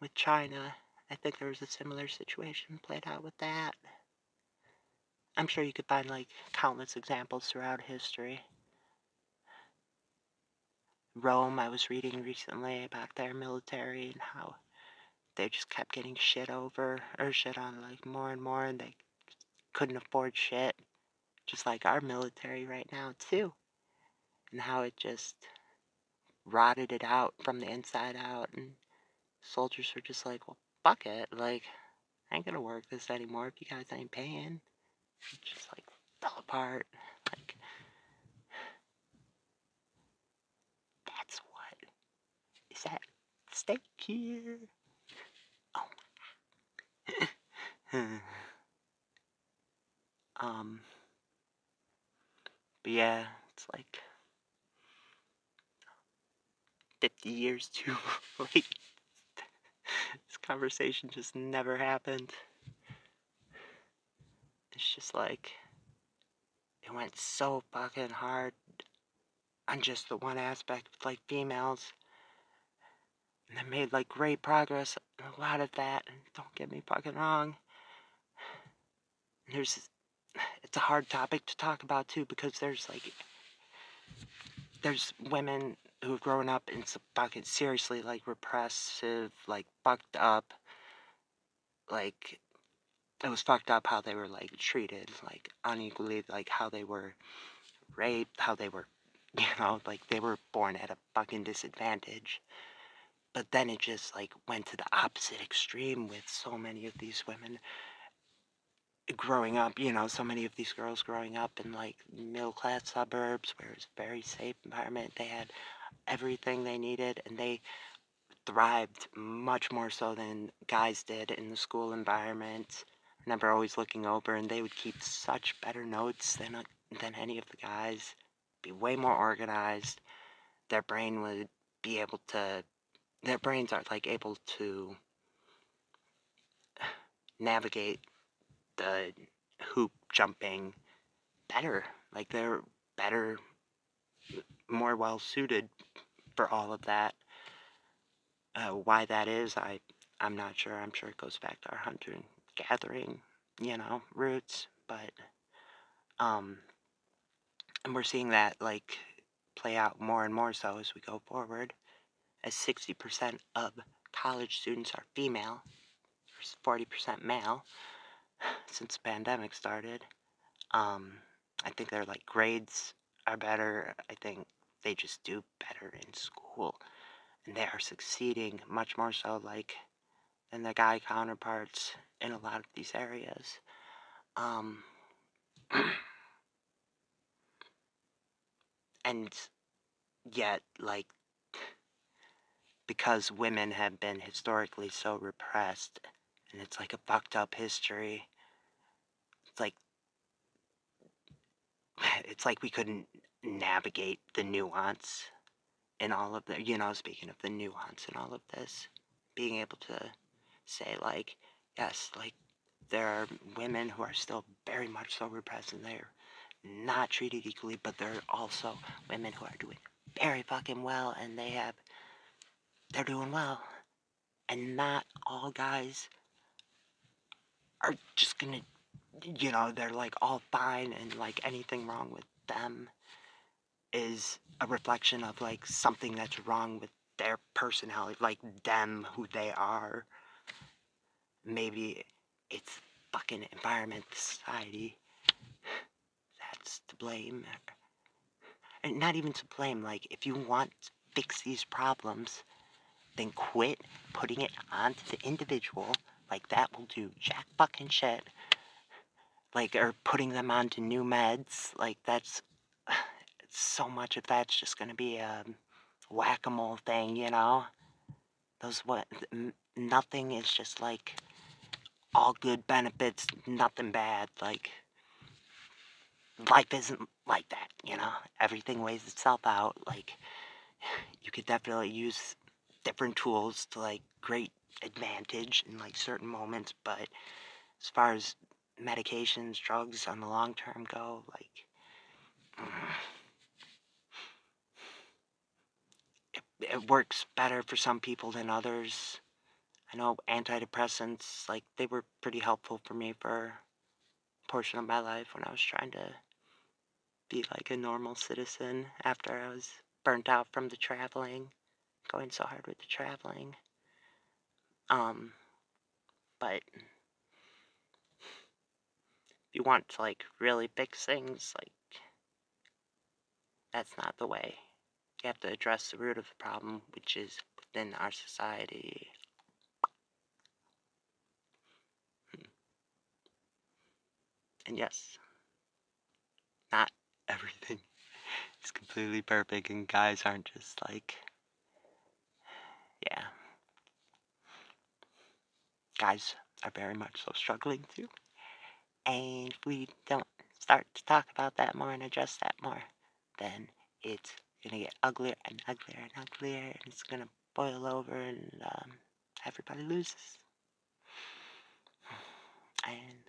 with China. I think there was a similar situation played out with that. I'm sure you could find like countless examples throughout history. Rome, I was reading recently about their military and how they just kept getting shit over, or shit on like more and more, and they couldn't afford shit. Just like our military right now too. And how it just rotted it out from the inside out, and soldiers were just like, well, fuck it, like, I ain't gonna work this anymore if you guys ain't paying. It just like fell apart. Like, that's what is at stake here. Oh my. But yeah, it's like 50 years too late. This conversation just never happened. It's just like, it went so fucking hard on just the one aspect with like females. And they made like great progress in a lot of that. And don't get me fucking wrong. It's a hard topic to talk about too, because there's women who've grown up in some fucking seriously like repressive, like fucked up, like, it was fucked up how they were like treated, like unequally, like how they were raped, how they were, like they were born at a fucking disadvantage. But then it just like went to the opposite extreme with so many of these women growing up, so many of these girls growing up in like middle class suburbs where it was a very safe environment. They had everything they needed, and they thrived much more so than guys did in the school environment. I remember always looking over, and they would keep such better notes than any of the guys. Be way more organized. Their brain would be able to, their brains are like able to navigate the hoop jumping better. Like they're better, more well suited for all of that. Why that is, I'm not sure. I'm sure it goes back to our hunter and gathering, roots. But um, and we're seeing that like play out more and more so as we go forward, as 60% of college students are female, versus 40% male since the pandemic started. I think their like grades are better. I think they just do better in school, and they are succeeding much more so like than their guy counterparts in a lot of these areas. Um, and yet, like, because women have been historically so repressed, and it's like a fucked up history, it's like it's like we couldn't navigate the nuance in all of the, speaking of the nuance in all of this, being able to say, like, yes, like, there are women who are still very much so repressed and they're not treated equally, but there are also women who are doing very fucking well and they're doing well. And not all guys are just gonna, they're like all fine and like anything wrong with them is a reflection of like something that's wrong with their personality, like them, who they are. Maybe it's fucking environment, society that's to blame. And not even to blame, like if you want to fix these problems, then quit putting it onto the individual. Like that will do jack fucking shit. Like, or putting them onto new meds. Like that's so much of that's just gonna be a whack-a-mole thing, nothing is just like all good benefits, nothing bad. Like life isn't like that, everything weighs itself out. Like you could definitely use different tools to like great advantage in like certain moments, but as far as medications, drugs on the long term go, like it works better for some people than others. I know antidepressants, like, they were pretty helpful for me for a portion of my life when I was trying to be like a normal citizen after I was burnt out from the traveling, going so hard with the traveling. Um, but if you want to like really fix things, like, that's not the way. You have to address the root of the problem, which is within our society. And yes, not everything is completely perfect, and guys aren't just like, yeah. Guys are very much so struggling too. And if we don't start to talk about that more and address that more, then it's gonna get uglier and uglier and uglier, and it's gonna boil over, and everybody loses. And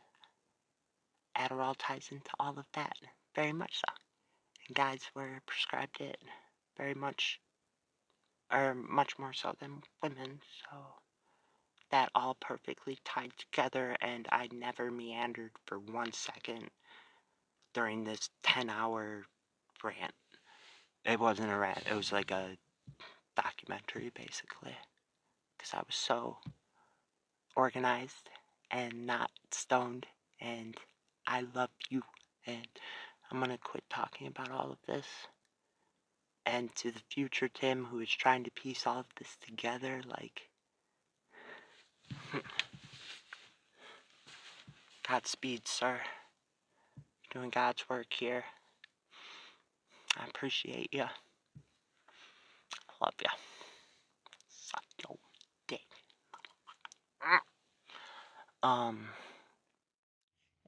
Adderall ties into all of that very much so. And guys were prescribed it very much, or much more so than women, so that all perfectly tied together, and I never meandered for 1 second during this 10-hour rant. It wasn't a rant, it was like a documentary, basically, because I was so organized and not stoned, and I love you, and I'm gonna quit talking about all of this. And to the future Tim, who is trying to piece all of this together, like, Godspeed, sir. You're doing God's work here. I appreciate you. I love you. Suck your dick.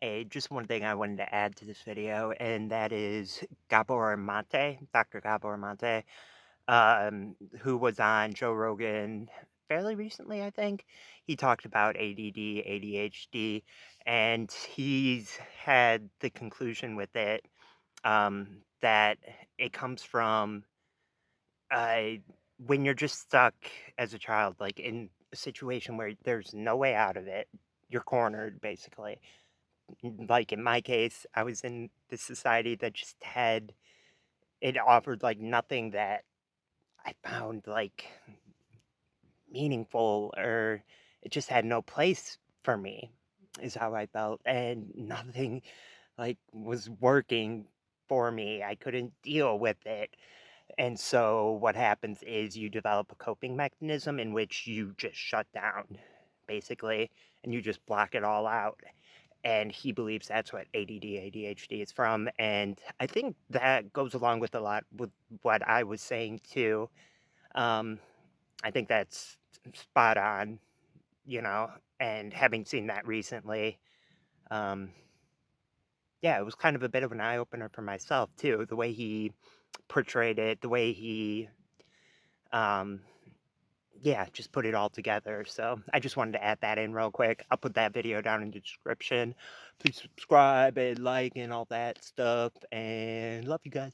Hey, just one thing I wanted to add to this video, and that is Gabor Mate, Dr. Gabor Mate. who was on Joe Rogan fairly recently, I think. He talked about ADD, ADHD, and he's had the conclusion with it that it comes from uh, when you're just stuck as a child, like in a situation where there's no way out of it, you're cornered basically. Like in my case, I was in this society that just had it offered like nothing that I found like meaningful, or it just had no place for me, is how I felt, and nothing like was working for me. I couldn't deal with it. And so what happens is you develop a coping mechanism in which you just shut down, basically, and you just block it all out. And he believes that's what ADD, ADHD is from. And I think that goes along with a lot with what I was saying too. Um, I think that's spot on, you know, and having seen that recently, um, yeah, it was kind of a bit of an eye opener for myself too. The way he portrayed it, the way he um, yeah, just put it all together. So I just wanted to add that in real quick. I'll put that video down in the description. Please subscribe and like and all that stuff. And love you guys.